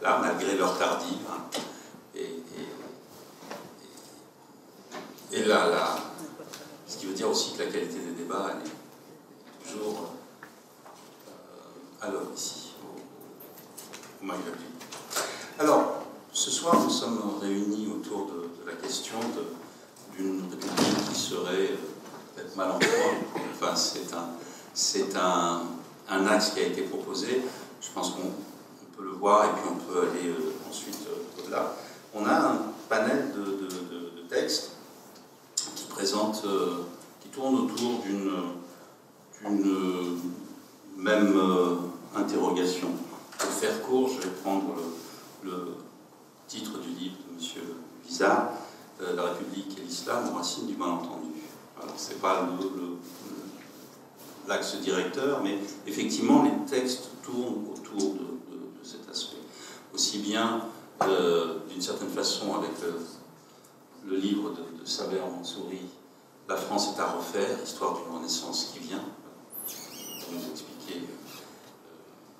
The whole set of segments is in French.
là, malgré l'heure tardive. Hein. Et là, ce qui veut dire aussi que la qualité des débats, elle est toujours à l'heure ici, au Maghreb. Alors, ce soir, nous sommes réunis autour de la question d'une république qui serait peut-être mal en point. Enfin, c'est un axe qui a été proposé. Je pense qu'on peut le voir et puis on peut aller ensuite au-delà. On a un panel de textes qui présente, qui tourne autour d'une même interrogation. Pour faire court, je vais prendre le titre du livre de M. Vizard, La République et l'Islam aux racines du malentendu. Alors, ce n'est pas l'axe directeur, mais effectivement, les textes tournent autour de cet aspect. Aussi bien, d'une certaine façon, avec le livre de Saber Mansouri, La France est à refaire, histoire d'une Renaissance qui vient, pour nous expliquer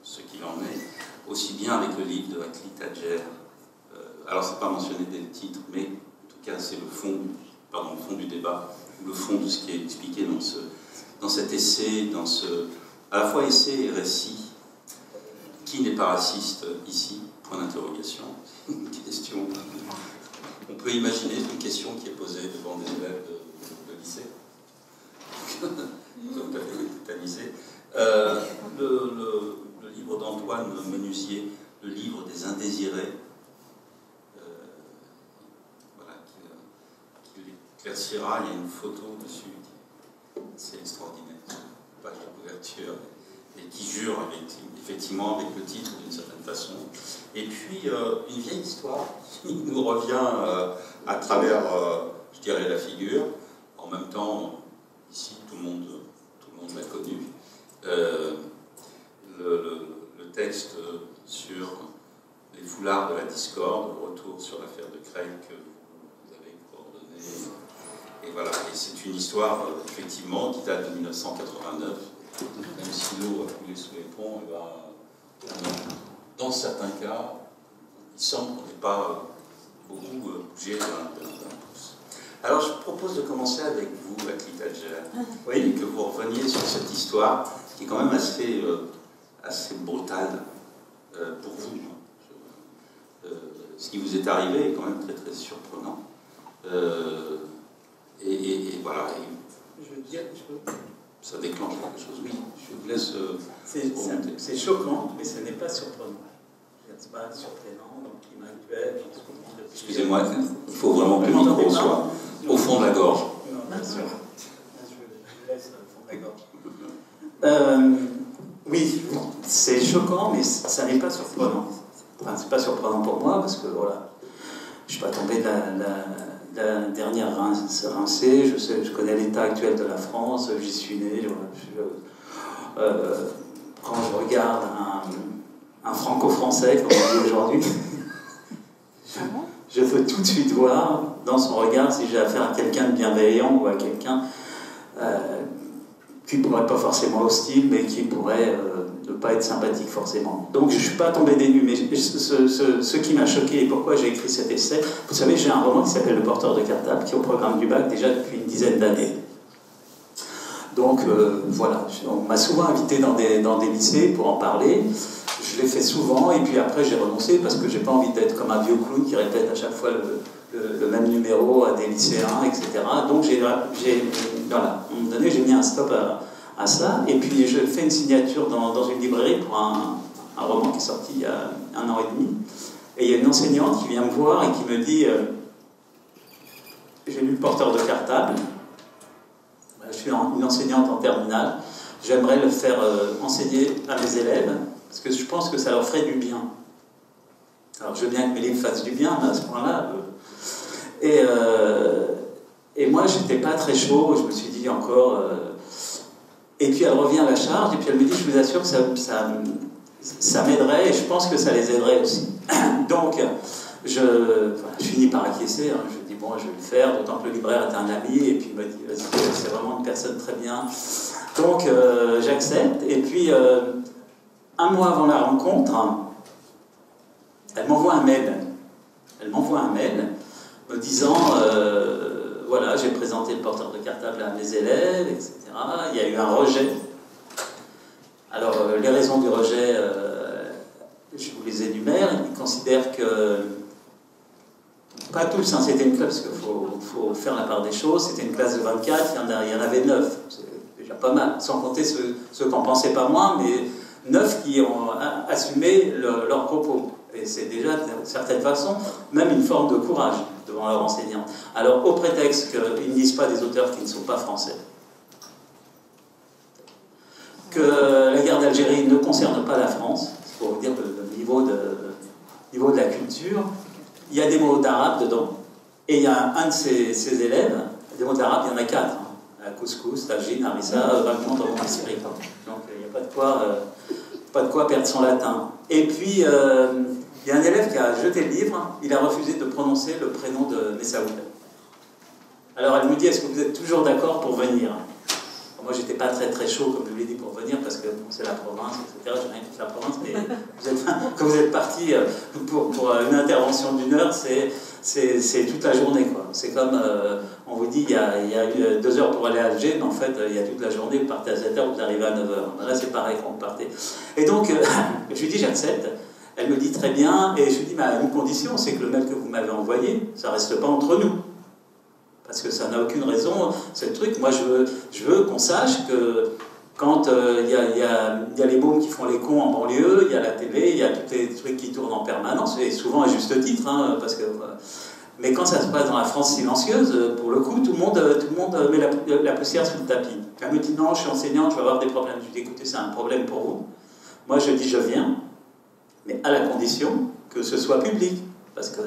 ce qu'il en est, aussi bien avec le livre de Akli Tadjer. Alors, ce n'est pas mentionné dès le titre, mais en tout cas, c'est le fond du débat, le fond de ce qui est expliqué dans cet essai, à la fois essai et récit. Qui n'est pas raciste ici? Point d'interrogation. Une question. On peut imaginer une question qui est posée devant des élèves de lycée. Ils ont pas été tétanisés. Le livre d'Antoine Menusier, le livre des indésirés, voilà, qui l'éclaircira. Il y a une photo dessus, c'est extraordinaire, une page de couverture, et qui jure effectivement avec le titre d'une certaine façon. Et puis une vieille histoire qui nous revient à travers, je dirais, la figure. En même temps, ici, tout le monde l'a connu. Le texte sur les foulards de la discorde, le retour sur l'affaire de Creil que vous avez coordonné. Et voilà, et c'est une histoire, effectivement, qui date de 1989. Même si l'eau a coulé sous les ponts, et ben, dans certains cas, il semble qu'on n'ait pas beaucoup bougé d'un pouce. Alors, je propose de commencer avec vous, Akli Tadjer, et que vous reveniez sur cette histoire qui est quand même assez brutale pour vous. Ce qui vous est arrivé est quand même très très surprenant. Et voilà. Je veux dire, ça déclenche quelque chose. Oui, je vous laisse. C'est choquant, mais ce n'est pas surprenant. Ce n'est pas surprenant dans le climat actuel. Excusez-moi, il faut vraiment que le micro soit au fond de la gorge. Non, bien sûr. Je laisse au fond de la gorge. Oui, c'est choquant, mais ça n'est pas surprenant. Enfin, c'est pas surprenant pour moi, parce que voilà, je ne suis pas tombé de la dernière rincée, je connais l'état actuel de la France, j'y suis né. Quand je regarde un franco-français, comme on dit aujourd'hui, je peux tout de suite voir dans son regard si j'ai affaire à quelqu'un de bienveillant ou à quelqu'un qui ne pourrait pas forcément hostile, mais qui pourrait ne pas être sympathique forcément. Donc je ne suis pas tombé des nues, mais ce qui m'a choqué et pourquoi j'ai écrit cet essai, vous savez, j'ai un roman qui s'appelle Le Porteur de cartable, qui est au programme du bac déjà depuis une dizaine d'années. Donc voilà, on m'a souvent invité dans des lycées pour en parler, je l'ai fait souvent, et puis après j'ai renoncé parce que j'ai pas envie d'être comme un vieux clown qui répète à chaque fois le même numéro à des lycéens, etc. Donc voilà, à un moment donné j'ai mis un stop à ça, et puis je fais une signature dans une librairie pour un roman qui est sorti il y a 1 an et demi, et il y a une enseignante qui vient me voir et qui me dit j'ai lu Le Porteur de cartable, je suis une enseignante en terminale, j'aimerais le faire enseigner à mes élèves parce que je pense que ça leur ferait du bien. Alors je veux bien que mes livres fassent du bien, mais à ce point-là et moi j'étais pas très chaud, je me suis dit encore et puis elle revient à la charge et puis elle me dit je vous assure que ça m'aiderait et je pense que ça les aiderait aussi. Donc je finis par acquiescer, hein. Je dis bon je vais le faire, d'autant que le libraire est un ami et puis il me dit vas-y, c'est vraiment une personne très bien, donc j'accepte. Et puis 1 mois avant la rencontre, elle elle m'envoie un mail. Elle m'envoie un mail me disant voilà, j'ai présenté le porteur de cartable à mes élèves, etc. Il y a eu un rejet. Alors, les raisons du rejet, je vous les énumère. Ils considèrent que, pas tous, hein, c'était une classe, parce qu'il faut faire la part des choses, c'était une classe de 24, il y en avait 9. C'est déjà pas mal, sans compter ceux qui n'en pensaient pas moins, mais 9 qui ont assumé leurs propos. Et c'est déjà, d'une certaine façon, même une forme de courage devant leur enseignant. Alors, au prétexte qu'ils ne disent pas des auteurs qui ne sont pas français, que la guerre d'Algérie ne concerne pas la France, c'est pour vous dire le niveau de la culture, il y a des mots d'arabe dedans, et il y a un de ces élèves, des mots d'arabe, il y en a 4. Hein. Couscous, tagine, harissa, vaguement dans mon esprit. Donc il n'y a pas de quoi perdre son latin. Et puis, il y a un élève qui a jeté le livre, il a refusé de prononcer le prénom de Messaoud. Alors elle me dit, est-ce que vous êtes toujours d'accord pour venir? Moi, j'étais pas très chaud, comme je vous l'ai dit, pour venir, parce que bon, c'est la province, etc. J'ai rien contre la province, mais quand vous êtes parti pour une intervention d'1 heure, c'est toute la journée, quoi. C'est comme, on vous dit, il y a 2 heures pour aller à Alger, mais en fait, il y a toute la journée, vous partez à 7h, vous arrivez à 9h. Là, c'est pareil quand vous partez. Et donc, je lui dis, j'accepte. Elle me dit très bien, et je lui dis, mais à une condition, c'est que le mail que vous m'avez envoyé, ça reste pas entre nous. Parce que ça n'a aucune raison, ce truc. Moi, je veux qu'on sache que quand il y a les mômes qui font les cons en banlieue, il y a la télé, il y a tous les trucs qui tournent en permanence, et souvent à juste titre, hein, parce que... Mais quand ça se passe dans la France silencieuse, pour le coup, tout le monde met la poussière sous le tapis. Elle me dit, non, je suis enseignante, je vais avoir des problèmes. Je lui dis, écoutez, c'est un problème pour vous. Moi, je dis, je viens, mais à la condition que ce soit public. Parce que...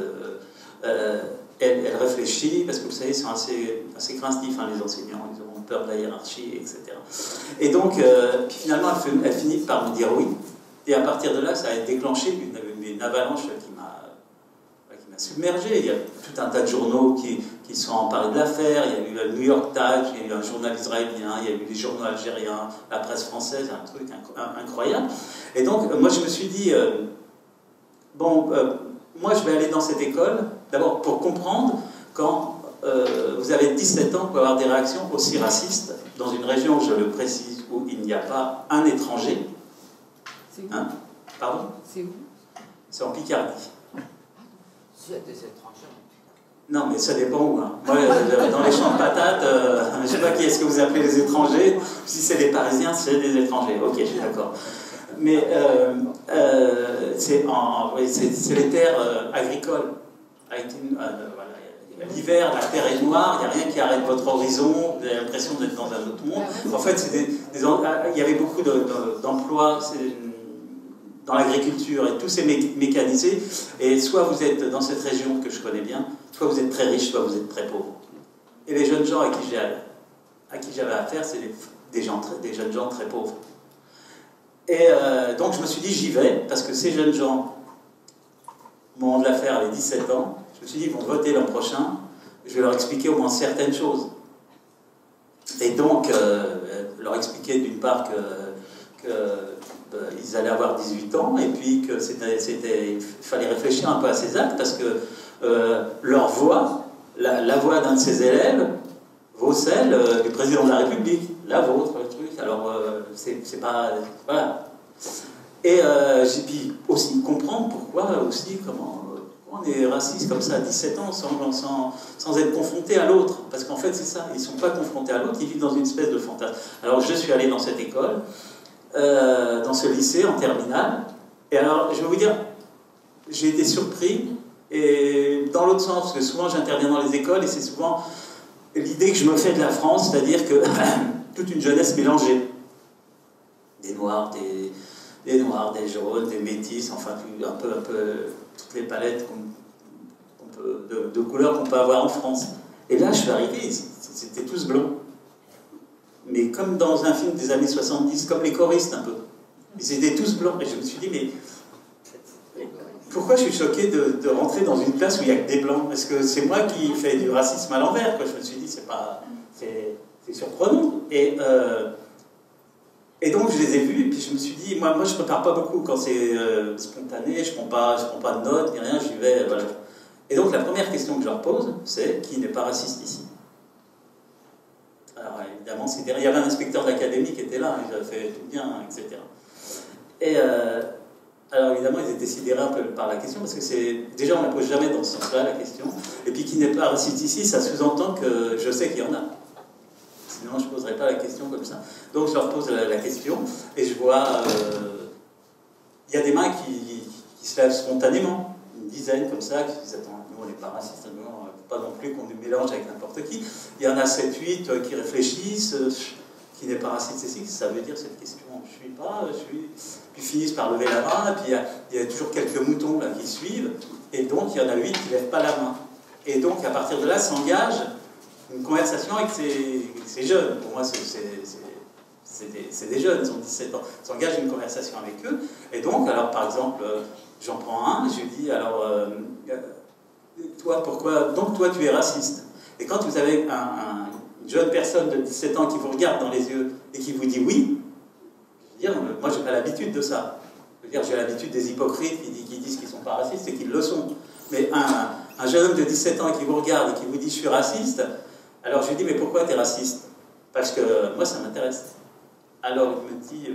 Elle réfléchit, parce que vous savez, ils sont assez craintifs, hein, les enseignants, ils ont peur de la hiérarchie, etc. Et donc, puis finalement, elle finit par me dire oui, et à partir de là, ça a déclenché une avalanche qui m'a submergé. Il y a tout un tas de journaux qui sont emparés de l'affaire, il y a eu le New York Times, il y a eu un journal israélien, il y a eu les journaux algériens, la presse française, un truc incroyable. Et donc, moi, je me suis dit, moi, je vais aller dans cette école, d'abord pour comprendre quand vous avez 17 ans, vous pouvez avoir des réactions aussi racistes dans une région, je le précise, où il n'y a pas un étranger. C'est où? Hein? Pardon? C'est où? C'est en Picardie. S'il y a des étrangers. Non, mais ça dépend où. Hein. Moi, dans les champs de patates, je ne sais pas qui est-ce que vous appelez les étrangers. Si c'est des Parisiens, c'est des étrangers. Ok, je suis d'accord. Mais c'est les terres agricoles. Voilà, l'hiver, la terre est noire, il n'y a rien qui arrête votre horizon, vous avez l'impression d'être dans un autre monde. En fait, il y avait beaucoup d'emplois dans l'agriculture et tout c'est mécanisé. Et soit vous êtes dans cette région que je connais bien, soit vous êtes très riche, soit vous êtes très pauvre. Et les jeunes gens à qui j'avais affaire, c'est des jeunes gens très pauvres. Et donc je me suis dit, j'y vais, parce que ces jeunes gens, au moment de l'affaire, avaient 17 ans, je me suis dit, ils vont voter l'an prochain, je vais leur expliquer au moins certaines choses. Et donc, leur expliquer d'une part qu'ils allaient avoir 18 ans, et puis qu'il fallait réfléchir un peu à ces actes, parce que leur voix, la voix d'un de ces élèves, vaut celle du président de la République, la vôtre, le truc. Alors, c'est pas... Voilà. Et j'ai pu aussi comprendre pourquoi aussi, comment on est raciste comme ça à 17 ans sans être confronté à l'autre. Parce qu'en fait, c'est ça, ils ne sont pas confrontés à l'autre, ils vivent dans une espèce de fantasme. Alors, je suis allé dans cette école, dans ce lycée, en terminale, et alors, je vais vous dire, j'ai été surpris, et dans l'autre sens, parce que souvent j'interviens dans les écoles, et c'est souvent l'idée que je me fais de la France, c'est-à-dire que toute une jeunesse mélangée. Des noirs, des jaunes, des métis, enfin un peu toutes les palettes de couleurs qu'on peut avoir en France. Et là, je suis arrivé, c'était tous blancs. Mais comme dans un film des années 70, comme les choristes un peu. Ils étaient tous blancs. Et je me suis dit, mais pourquoi je suis choqué de rentrer dans une classe où il n'y a que des blancs? Est-ce que c'est moi qui fais du racisme à l'envers? Je me suis dit, c'est surprenant. Et Et donc je les ai vus, et puis je me suis dit, moi je ne prépare pas beaucoup quand c'est spontané, je prends pas de notes, ni rien, j'y vais, voilà. Et donc la première question que je leur pose, c'est qui n'est pas raciste ici? Alors évidemment, il y avait un inspecteur d'académie qui était là, il avait fait tout bien, etc. Et alors évidemment, ils étaient sidérés un peu par la question, parce que déjà on ne la pose jamais dans ce sens-là, la question. Et puis qui n'est pas raciste ici, ça sous-entend que je sais qu'il y en a. Sinon, je ne poserais pas la question comme ça. Donc, je leur pose la question et je vois... Il y a des mains qui se lèvent spontanément, une dizaine comme ça, qui disent « Attends, nous, on n'est pas racistes, nous, on ne veut pas non plus qu'on nous mélange avec n'importe qui. » Il y en a 7-8 qui réfléchissent, qui n'est pas raciste ici, ça veut dire cette question « Je suis pas, je suis... » Puis finissent par lever la main, et puis il y a toujours quelques moutons là, qui suivent, et donc il y en a 8 qui ne lèvent pas la main. Et donc, à partir de là, s'engage une conversation avec ces jeunes. Pour moi, c'est des jeunes, ils ont 17 ans. S'engage une conversation avec eux. Et donc, alors par exemple, j'en prends un, je lui dis, alors, toi, pourquoi? Donc, toi, tu es raciste. Et quand vous avez une jeune personne de 17 ans qui vous regarde dans les yeux et qui vous dit oui, je veux dire, moi, j'ai pas l'habitude de ça. Je veux dire, j'ai l'habitude des hypocrites qui disent qu'ils sont pas racistes et qu'ils le sont. Mais un jeune homme de 17 ans qui vous regarde et qui vous dit je suis raciste, alors je lui dis mais pourquoi tu es raciste? Parce que moi ça m'intéresse. Alors il me dit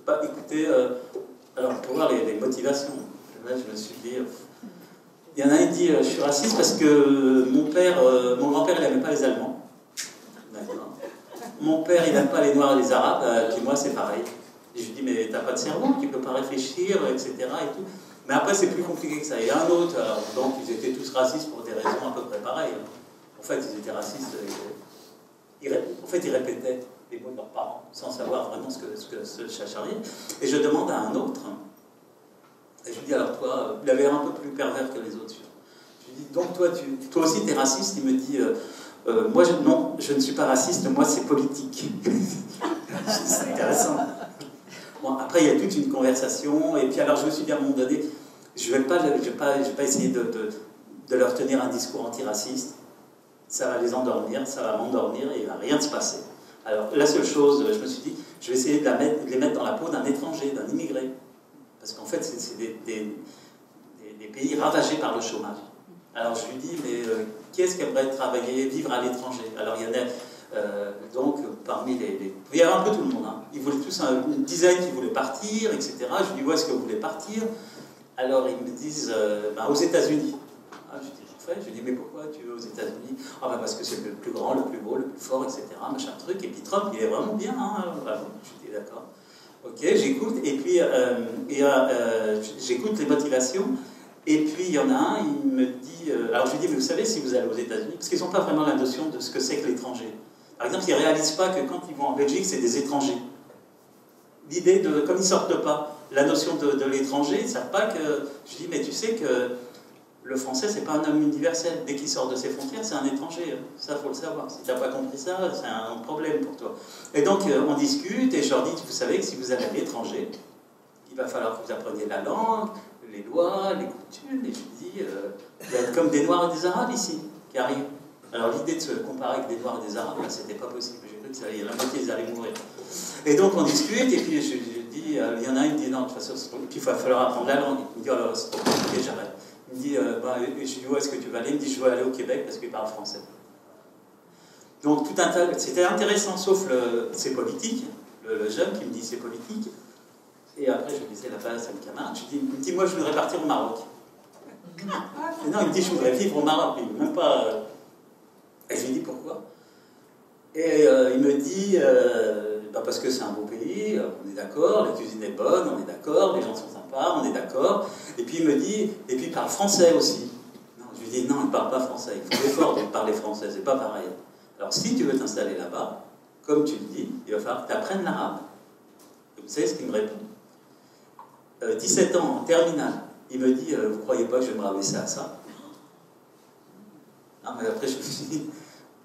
bah écoutez, alors pour voir les motivations, là je me suis dit, il y en a un qui dit je suis raciste parce que mon grand-père il n'aimait pas les Allemands. D'accord. Mon père il n'aime pas les Noirs et les Arabes, puis moi c'est pareil. Et je lui dis mais t'as pas de cerveau, tu peux pas réfléchir, etc. et tout. Mais après, c'est plus compliqué que ça. Il y a un autre, alors, donc ils étaient tous racistes pour des raisons à peu près pareilles. En fait, ils étaient racistes. En fait, ils répétaient les mots de leurs parents, sans savoir vraiment ce que se charriait. Et je demande à un autre, et je lui dis, alors toi, il avait un peu plus pervers que les autres. Je lui dis, donc toi aussi, tu es raciste? Il me dit, moi, non, je ne suis pas raciste, moi, c'est politique. C'est intéressant. Bon, après, il y a toute une conversation, et puis alors je me suis dit à un moment donné, je ne vais pas essayer de leur tenir un discours antiraciste, ça va les endormir, ça va m'endormir, et il ne va rien se passer. Alors la seule chose, je me suis dit, je vais essayer de les mettre dans la peau d'un étranger, d'un immigré, parce qu'en fait, c'est des pays ravagés par le chômage. Alors je lui dis, mais qui est-ce qui aimerait travailler, vivre à l'étranger? Alors il y en a... donc, parmi il y avait un peu tout le monde. Hein. Ils voulaient tous une dizaine qui voulaient partir, etc. Je lui dis, où est-ce que vous voulez partir? Alors, ils me disent, aux États-Unis. Ah, je dis, parfait. Je lui dis, mais pourquoi tu veux aux États-Unis? Ah, parce que c'est le plus grand, le plus beau, le plus fort, etc. Machin truc. Et puis Trump, il est vraiment bien. Hein. Vraiment. Je dis, d'accord. Ok, j'écoute. Et puis, j'écoute les motivations. Et puis, il y en a un, il me dit... alors, je lui dis, mais vous savez, si vous allez aux États-Unis, parce qu'ils n'ont pas vraiment la notion de ce que c'est que l'étranger. Par exemple, ils ne réalisent pas que quand ils vont en Belgique, c'est des étrangers. L'idée de, comme ils ne sortent pas, la notion de l'étranger, ils ne savent pas que... Je dis, mais tu sais que le français, ce n'est pas un homme universel. Dès qu'il sort de ses frontières, c'est un étranger. Ça, il faut le savoir. Si tu n'as pas compris ça, c'est un problème pour toi. Et donc, on discute, et je leur dis, vous savez que si vous allez à l'étranger, il va falloir que vous appreniez la langue, les lois, les coutumes, et je dis, il va être comme des Noirs et des Arabes ici, qui arrivent. Alors l'idée de se comparer avec des Noirs et des Arabes, là, c'était pas possible. J'ai cru que ça, la moitié, ils allaient mourir. Et donc on discute, et puis je dis, il y en a un qui me dit, non, de toute façon, il va falloir apprendre la langue. Il me dit, alors c'est trop compliqué, j'arrête. Il me dit, je lui dis, où est-ce que tu vas aller? Il me dit, je veux aller au Québec parce qu'il parle français. Donc tout un tas, c'était intéressant, sauf c'est politique, le jeune qui me dit c'est politique. Et après, je disais la base à une camarade, il me dit, moi je voudrais partir au Maroc. Et non, il me dit, je voudrais vivre au Maroc, mais même pas. Et je lui dis pourquoi. Et il me dit, parce que c'est un beau pays, on est d'accord, la cuisine est bonne, on est d'accord, les gens sont sympas, on est d'accord. Et puis il me dit, et puis il parle français aussi. Non, je lui dis, non, il ne parle pas français, il faut l'effort de parler français, c'est pas pareil. Alors si tu veux t'installer là-bas, comme tu le dis, il va falloir que tu apprennes l'arabe. Et vous savez ce qu'il me répond? 17 ans, en terminale. Il me dit, vous ne croyez pas que je vais me rabaisser à ça? Non, mais après je me suis dit,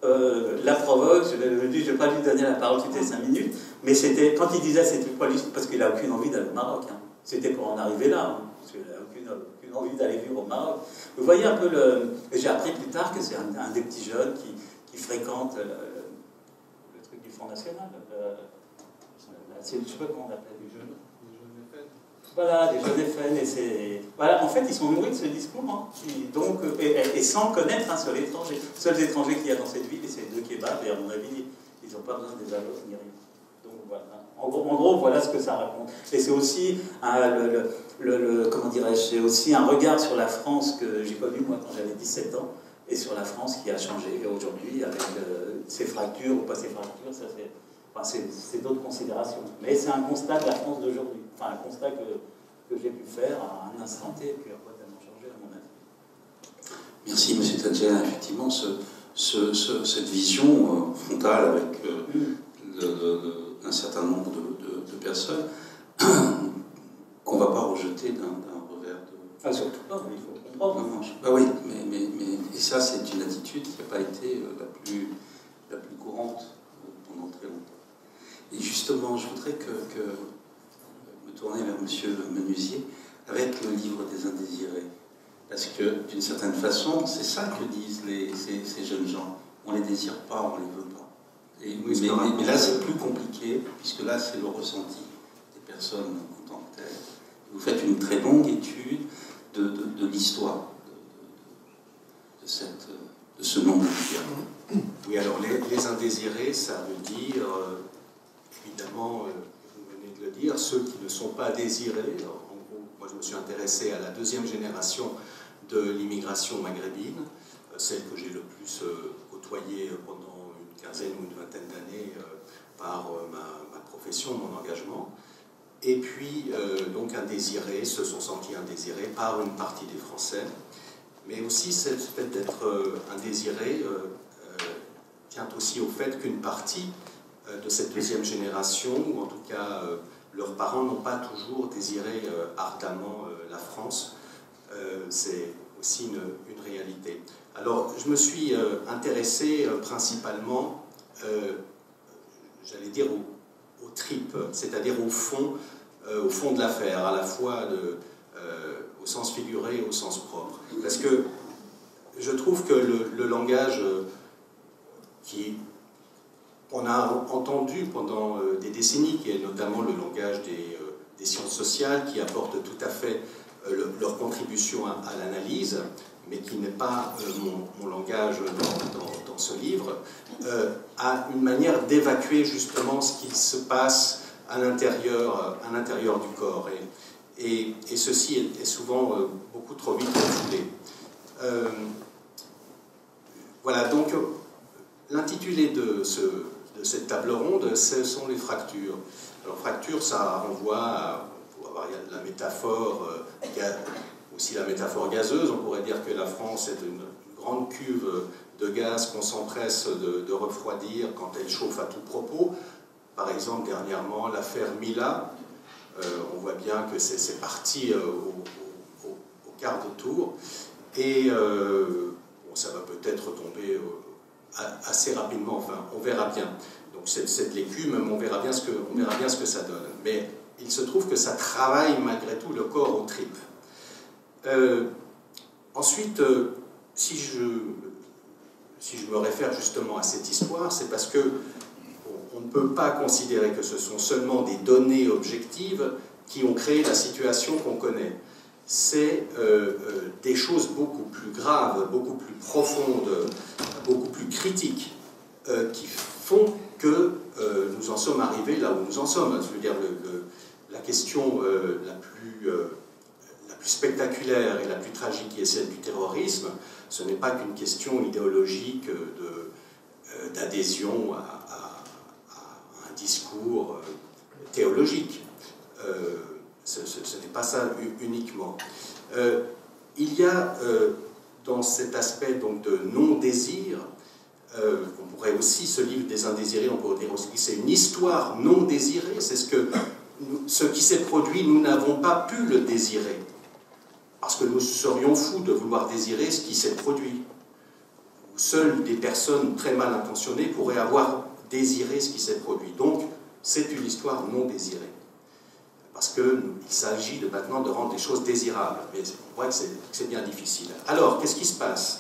la provoque, je ne vais pas lui donner la parole toutes les 5 minutes, mais c'était, quand il disait c'était pas lui, parce qu'il n'a aucune envie d'aller au Maroc, hein. C'était pour en arriver là, hein, parce qu'il n'a aucune envie d'aller vivre au Maroc. Vous voyez un peu et j'ai appris plus tard que c'est un des petits jeunes qui fréquente le truc du Front National, je ne sais pas comment on appelle les jeunes. Voilà, des jeunes FN, et c'est... Voilà, en fait, ils sont nourris de ce discours, hein, donc, et sans connaître un seul étranger. Les seuls étrangers qu'il y a dans cette ville, c'est deux kebabs, et à mon avis, ils n'ont pas besoin des allos ni rien. Donc voilà. En gros, voilà ce que ça raconte. Et c'est aussi, comment dirais-je, c'est aussi un regard sur la France que j'ai connu, moi, quand j'avais 17 ans, et sur la France qui a changé aujourd'hui, avec ses fractures ou pas ses fractures, ça c'est... Enfin, c'est d'autres considérations. Mais c'est un constat de la France d'aujourd'hui. Enfin, un constat que j'ai pu faire à un instant T, et puis après tellement changé, à mon avis. Merci, M. Tadjela. Effectivement, cette vision frontale avec un certain nombre de personnes qu'on ne va pas rejeter d'un revers de... Ah, surtout pas, mais il faut comprendre. Bah oui, et ça, c'est une attitude qui n'a pas été la plus courante pendant très longtemps. Et justement, je voudrais me tourner vers M. Menusier avec le livre des indésirés. Parce que, d'une certaine façon, c'est ça que disent ces jeunes gens. On ne les désire pas, on ne les veut pas. Mais là, c'est plus compliqué, puisque là, c'est le ressenti des personnes en tant que telles. Vous faites une très longue étude de l'histoire de ce nom de Dieu. Oui, alors les indésirés, ça veut dire, évidemment, vous venez de le dire, ceux qui ne sont pas désirés. Alors, en gros, moi je me suis intéressé à la deuxième génération de l'immigration maghrébine, celle que j'ai le plus côtoyée pendant une quinzaine ou une vingtaine d'années par ma profession, mon engagement. Et puis, donc, indésirés, se sont sentis indésirés par une partie des Français. Mais aussi, ce fait d'être indésiré tient aussi au fait qu'une partie de cette deuxième génération, ou en tout cas leurs parents, n'ont pas toujours désiré ardemment la France. C'est aussi une réalité. Alors, je me suis intéressé principalement, j'allais dire, aux tripes, c'est-à-dire au fond de l'affaire, à la fois au sens figuré et au sens propre. Parce que je trouve que le langage qu'on a entendu pendant des décennies, qui est notamment le langage des sciences sociales, qui apporte tout à fait leur contribution à l'analyse, mais qui n'est pas mon langage dans ce livre, a une manière d'évacuer justement ce qui se passe à l'intérieur du corps. Et ceci est souvent beaucoup trop vite refoulé. Voilà, donc l'intitulé de cette table ronde, ce sont les fractures. Alors fracture, ça renvoie pour avoir la métaphore, aussi la métaphore gazeuse. On pourrait dire que la France est une grande cuve de gaz qu'on s'empresse de refroidir quand elle chauffe à tout propos. Par exemple, dernièrement, l'affaire Mila, on voit bien que c'est parti au quart de tour. Et bon, ça va peut-être tomber assez rapidement, enfin, on verra bien. Donc c'est de l'écume, mais on verra bien ce que ça donne. Mais il se trouve que ça travaille malgré tout le corps aux tripes. Ensuite, si je me réfère justement à cette histoire, c'est parce que on ne peut pas considérer que ce sont seulement des données objectives qui ont créé la situation qu'on connaît. C'est des choses beaucoup plus graves, beaucoup plus profondes, beaucoup plus critiques, qui font que nous en sommes arrivés là où nous en sommes. Je veux dire, la question la plus spectaculaire et la plus tragique, qui est celle du terrorisme, ce n'est pas qu'une question idéologique d'adhésion à un discours théologique. Ce n'est pas ça uniquement. Il y a dans cet aspect donc, de non-désir, on pourrait aussi, ce livre des indésirés, on pourrait dire aussi que c'est une histoire non désirée, c'est ce qui s'est produit, nous n'avons pas pu le désirer, parce que nous serions fous de vouloir désirer ce qui s'est produit. Seules des personnes très mal intentionnées pourraient avoir désiré ce qui s'est produit. Donc, c'est une histoire non désirée. Parce qu'il s'agit maintenant de rendre les choses désirables. Mais on voit que c'est bien difficile. Alors, qu'est-ce qui se passe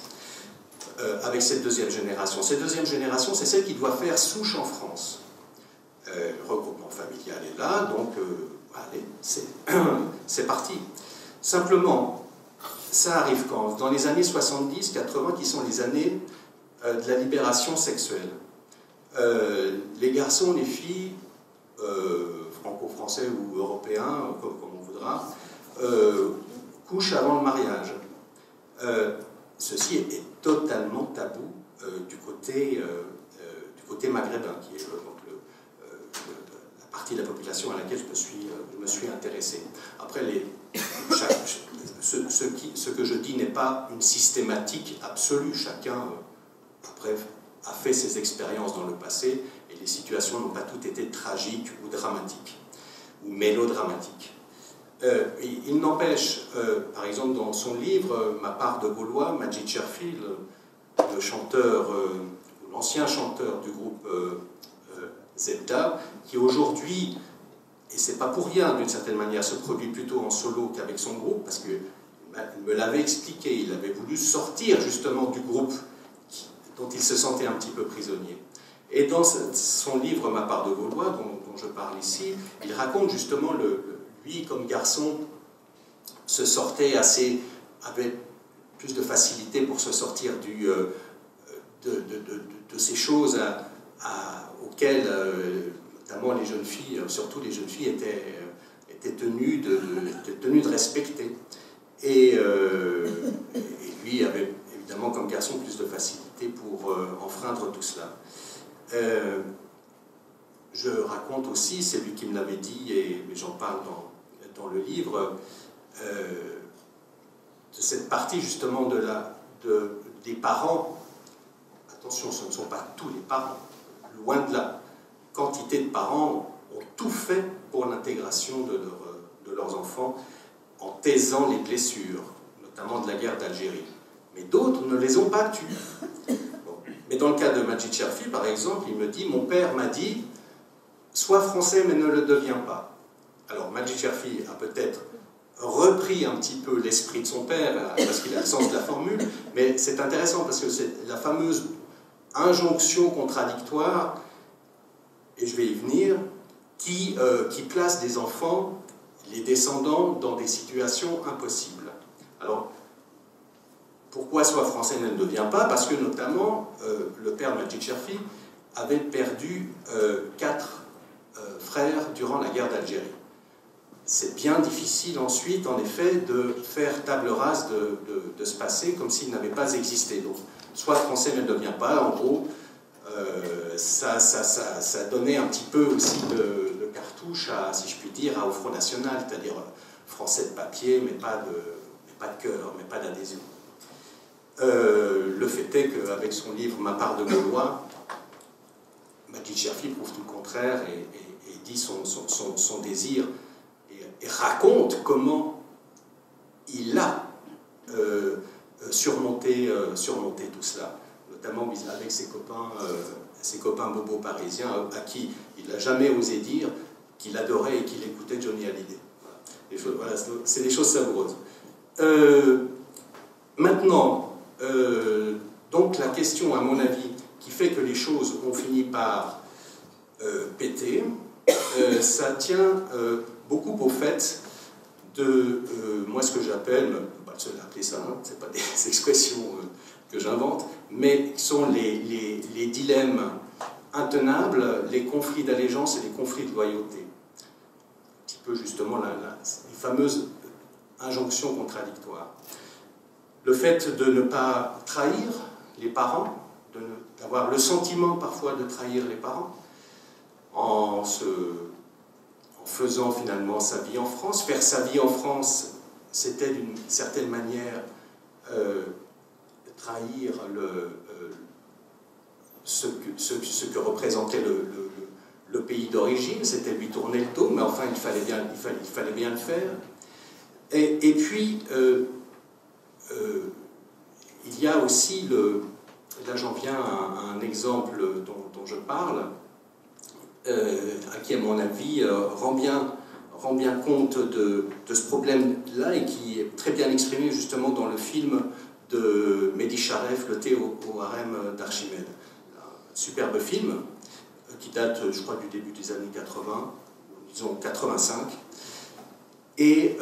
avec cette deuxième génération? Cette deuxième génération, c'est celle qui doit faire souche en France. Le regroupement familial, y aller là, donc allez, c'est parti. Simplement, ça arrive quand? Dans les années 70-80, qui sont les années de la libération sexuelle. Les garçons, les filles, franco-français ou européens, comme on voudra, couchent avant le mariage. Ceci est totalement tabou du côté maghrébin, qui est la partie de la population à laquelle je me suis intéressé. Après, ce que je dis n'est pas une systématique absolue. Chacun, après, a fait ses expériences dans le passé, et les situations n'ont pas toutes été tragiques ou dramatiques, ou mélodramatiques. Il n'empêche, par exemple, dans son livre « Ma part de Gaulois », Majid Cherfi, le chanteur, l'ancien chanteur du groupe Zebda, qui aujourd'hui, et c'est pas pour rien d'une certaine manière, se produit plutôt en solo qu'avec son groupe, parce qu'il me l'avait expliqué, il avait voulu sortir justement du groupe dont il se sentait un petit peu prisonnier. Et dans son livre « Ma part de Gaulois », dont je parle ici, il raconte justement lui, comme garçon, avait plus de facilité pour se sortir de ces choses auxquelles, notamment les jeunes filles, surtout les jeunes filles, étaient tenues de respecter. Et lui avait évidemment, comme garçon, plus de facilité pour enfreindre tout cela. Je raconte aussi, c'est lui qui me l'avait dit, et j'en parle dans le livre, de cette partie justement des parents. Attention, ce ne sont pas tous les parents, loin de là. Quantité de parents ont tout fait pour l'intégration de leurs enfants en taisant les blessures, notamment de la guerre d'Algérie. Mais d'autres ne les ont pas tues. Bon. Mais dans le cas de Majid Cherfi, par exemple, il me dit « Mon père m'a dit, sois français mais ne le deviens pas ». Alors Majid Cherfi a peut-être repris un petit peu l'esprit de son père, parce qu'il a le sens de la formule, mais c'est intéressant parce que c'est la fameuse injonction contradictoire, et je vais y venir, qui place des enfants, les descendants, dans des situations impossibles. Alors, pourquoi soit français ne le devient pas? Parce que notamment, le père de Majid Cherfi avait perdu 4 frères durant la guerre d'Algérie. C'est bien difficile ensuite, en effet, de faire table rase de ce passé comme s'il n'avait pas existé. Donc, soit français ne le devient pas, en gros, ça donnait un petit peu aussi de cartouche, si je puis dire, au Front National, c'est-à-dire français de papier, mais pas de cœur, mais pas d'adhésion. Le fait est qu'avec son livre « Ma part de Gaulois », Majid Cherfi prouve tout le contraire et dit son désir et raconte comment il a surmonté tout cela, notamment avec ses copains bobos parisiens à qui il n'a jamais osé dire qu'il adorait et qu'il écoutait Johnny Hallyday. Voilà, c'est des choses savoureuses. Maintenant, donc la question, à mon avis, qui fait que les choses ont fini par péter, ça tient beaucoup au fait de, moi ce que j'appelle, pas le seul à appeler ça, hein, c'est pas des expressions que j'invente, mais qui sont les dilemmes intenables, les conflits d'allégeance et les conflits de loyauté. Un petit peu justement les fameuses injonctions contradictoires. Le fait de ne pas trahir les parents, d'avoir le sentiment parfois de trahir les parents, en faisant finalement sa vie en France. Faire sa vie en France, c'était d'une certaine manière trahir ce que représentait le pays d'origine, c'était lui tourner le dos, mais enfin il fallait bien le faire. Et puis, il y a aussi, là j'en viens à un exemple dont je parle, qui à mon avis rend bien compte de ce problème-là et qui est très bien exprimé justement dans le film de Mehdi Charef, Le thé au harem d'Archimède. Un superbe film qui date, je crois, du début des années 80, disons 85. Et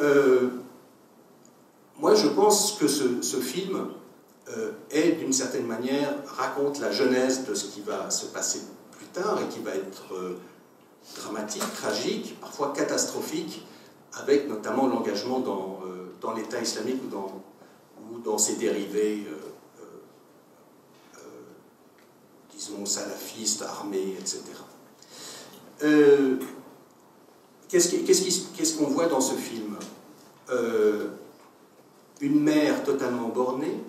moi, je pense que ce film est, d'une certaine manière, raconte la genèse de ce qui va se passer plus tard et qui va être dramatique, tragique, parfois catastrophique, avec notamment l'engagement dans l'État islamique ou dans ses dérivés, disons, salafistes, armés, etc. Qu'est-ce qu'on voit dans ce film? Une mère totalement bornée,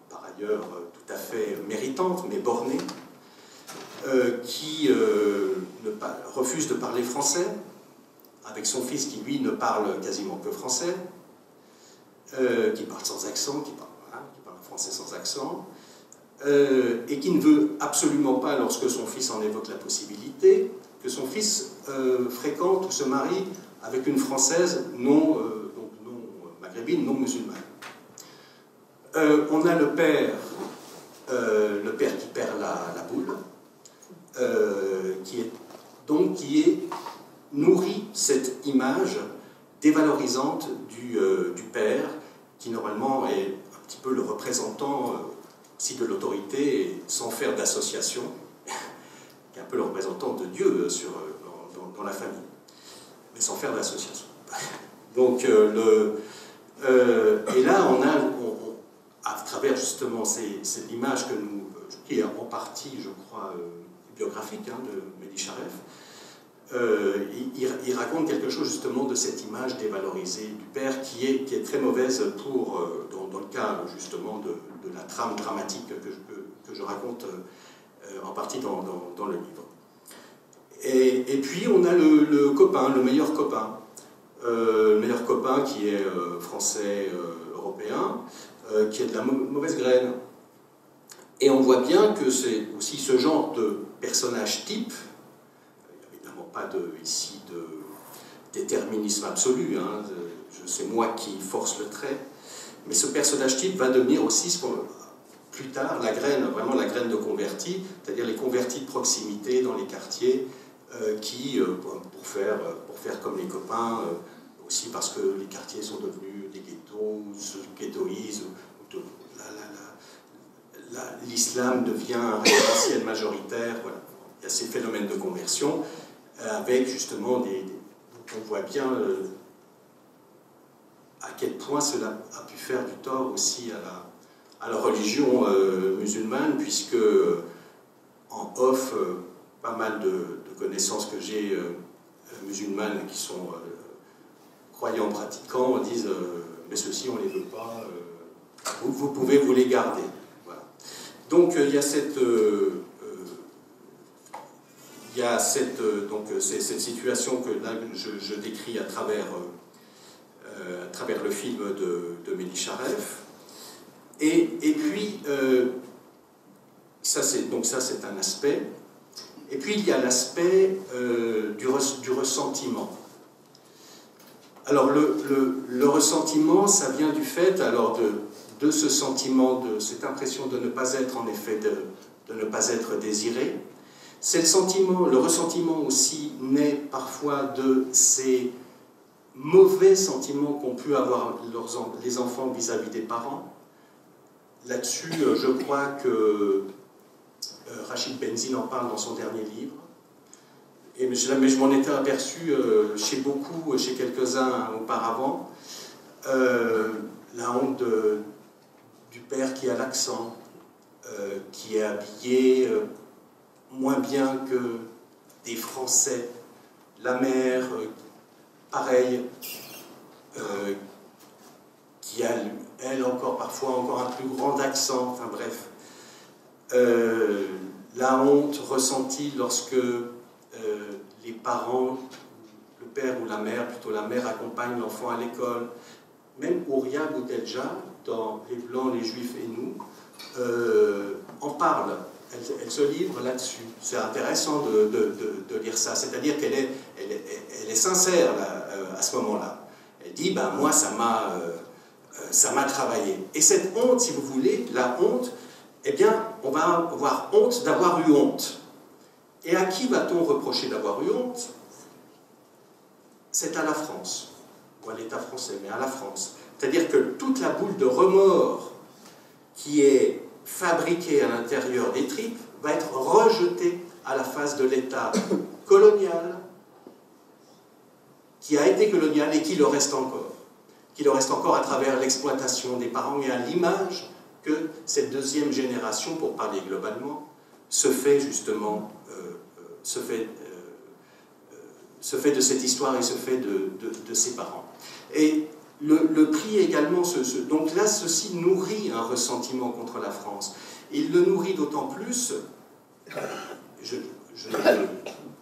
par ailleurs tout à fait méritante, mais bornée, qui refuse de parler français, avec son fils qui, lui, ne parle quasiment que français, qui parle sans accent, qui parle français sans accent, et qui ne veut absolument pas, lorsque son fils en évoque la possibilité, que son fils fréquente ou se marie avec une Française non maghrébine, non musulmane. On a le père qui perd la boule, qui nourrit cette image dévalorisante du père, qui normalement est un petit peu le représentant aussi de l'autorité, et sans faire d'association, qui est un peu le représentant de Dieu dans la famille, mais sans faire d'association. Donc, et là, à travers justement cette image qui est en partie, je crois, biographique de Mehdi Charef, il raconte quelque chose justement de cette image dévalorisée du père qui est très mauvaise dans le cas justement de la trame dramatique que je raconte en partie dans le livre. Et puis on a le copain, le meilleur copain qui est français, européen, qui est de la mauvaise graine. Et on voit bien que c'est aussi ce genre de personnage type. Pas ici de déterminisme absolu, c'est moi qui force le trait, mais ce personnage type va devenir aussi plus tard vraiment la graine de converti, c'est-à-dire les convertis de proximité dans les quartiers qui, pour faire comme les copains, aussi parce que les quartiers sont devenus des ghettos, se ghettoisent, l'islam devient un référentiel majoritaire, voilà. Il y a ces phénomènes de conversion, avec justement on voit bien à quel point cela a pu faire du tort aussi à la religion musulmane, puisque en off, pas mal de connaissances que j'ai musulmanes qui sont croyants pratiquants disent mais ceux-ci on ne les veut pas, vous pouvez vous les garder. Voilà. Donc il y a cette cette situation que là je décris à travers le film de Mehdi Charef. Et puis, ça c'est un aspect. Et puis il y a l'aspect du ressentiment. Alors le ressentiment, ça vient du fait alors de ce sentiment, de cette impression de ne pas être en effet, de ne pas être désiré. C'est le ressentiment aussi naît parfois de ces mauvais sentiments qu'ont pu avoir les enfants vis-à-vis des parents. Là-dessus, je crois que Rachid Benzine en parle dans son dernier livre. Mais je m'en étais aperçu chez quelques-uns auparavant. La honte du père qui a l'accent, qui est habillé moins bien que des Français. La mère, pareil, qui a, elle, parfois encore un plus grand accent, enfin bref. La honte ressentie lorsque les parents, le père ou la mère, plutôt la mère, accompagne l'enfant à l'école. Même Ouria Boutelja, dans Les Blancs, les Juifs et nous, en parle. Elle se livre là-dessus. C'est intéressant de lire ça. C'est-à-dire qu'elle est sincère là, à ce moment-là. Elle dit, ben, moi, ça m'a travaillé. Et cette honte, si vous voulez, la honte, eh bien, on va avoir honte d'avoir eu honte. Et à qui va-t-on reprocher d'avoir eu honte? c'est à la France, ou à l'État français, mais à la France. C'est-à-dire que toute la boule de remords qui est fabriquée à l'intérieur des tripes va être rejetée à la face de l'État colonial, qui a été colonial et qui le reste encore. Qui le reste encore à travers l'exploitation des parents et à l'image que cette deuxième génération, pour parler globalement, se fait justement, se fait de cette histoire et se fait de ses parents. Et le prix également, donc là, ceci nourrit un ressentiment contre la France. Il le nourrit d'autant plus,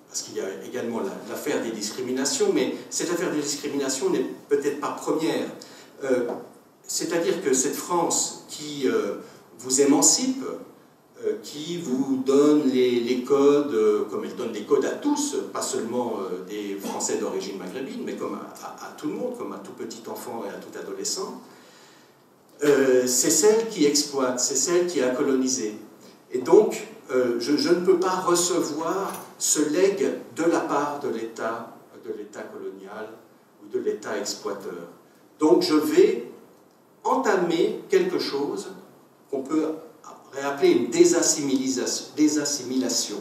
parce qu'il y a également l'affaire des discriminations, mais cette affaire des discriminations n'est peut-être pas première. C'est-à-dire que cette France qui vous émancipe, qui vous donne les codes, comme elle donne les codes à tous, pas seulement des Français d'origine maghrébine, mais comme à tout le monde, comme à tout petit enfant et à tout adolescent, c'est celle qui exploite, c'est celle qui a colonisé. Et donc, je ne peux pas recevoir ce legs de la part de l'État colonial ou de l'État exploiteur. Donc, je vais entamer quelque chose qu'on peut appeler une désassimilation.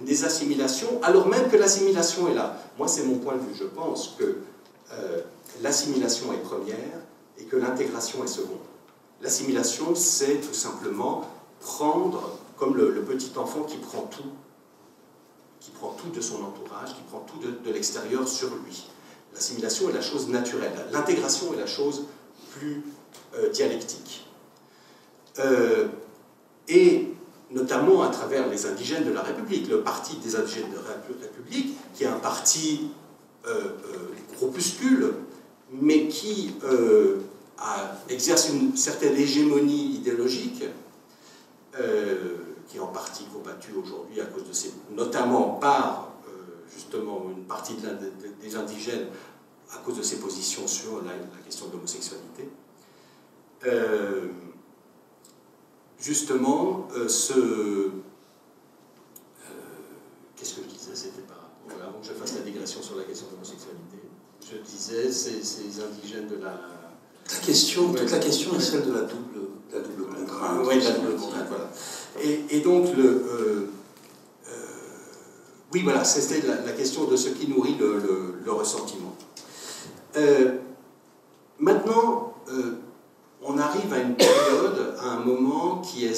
Une désassimilation, alors même que l'assimilation est là. Moi, c'est mon point de vue. Je pense que l'assimilation est première et que l'intégration est seconde. L'assimilation, c'est tout simplement prendre, comme le petit enfant qui prend tout de son entourage, qui prend tout de l'extérieur sur lui. L'assimilation est la chose naturelle. L'intégration est la chose plus dialectique. Et notamment à travers les indigènes de la République, le parti des indigènes de la République, qui est un parti groupuscule, mais qui exerce une certaine hégémonie idéologique, qui est en partie combattue aujourd'hui à cause de ces, notamment par justement une partie des indigènes à cause de ses positions sur la question de l'homosexualité. Justement, qu'est-ce que je disais, c'était par rapport, avant que je fasse la digression sur la question de l'homosexualité, je disais, ces indigènes de la... Toute la question est celle de la double contrainte. Oui, la double contrainte, voilà. Et donc, oui, voilà, c'était la question de ce qui nourrit le ressentiment. Maintenant, on arrive à une période, à un moment qui est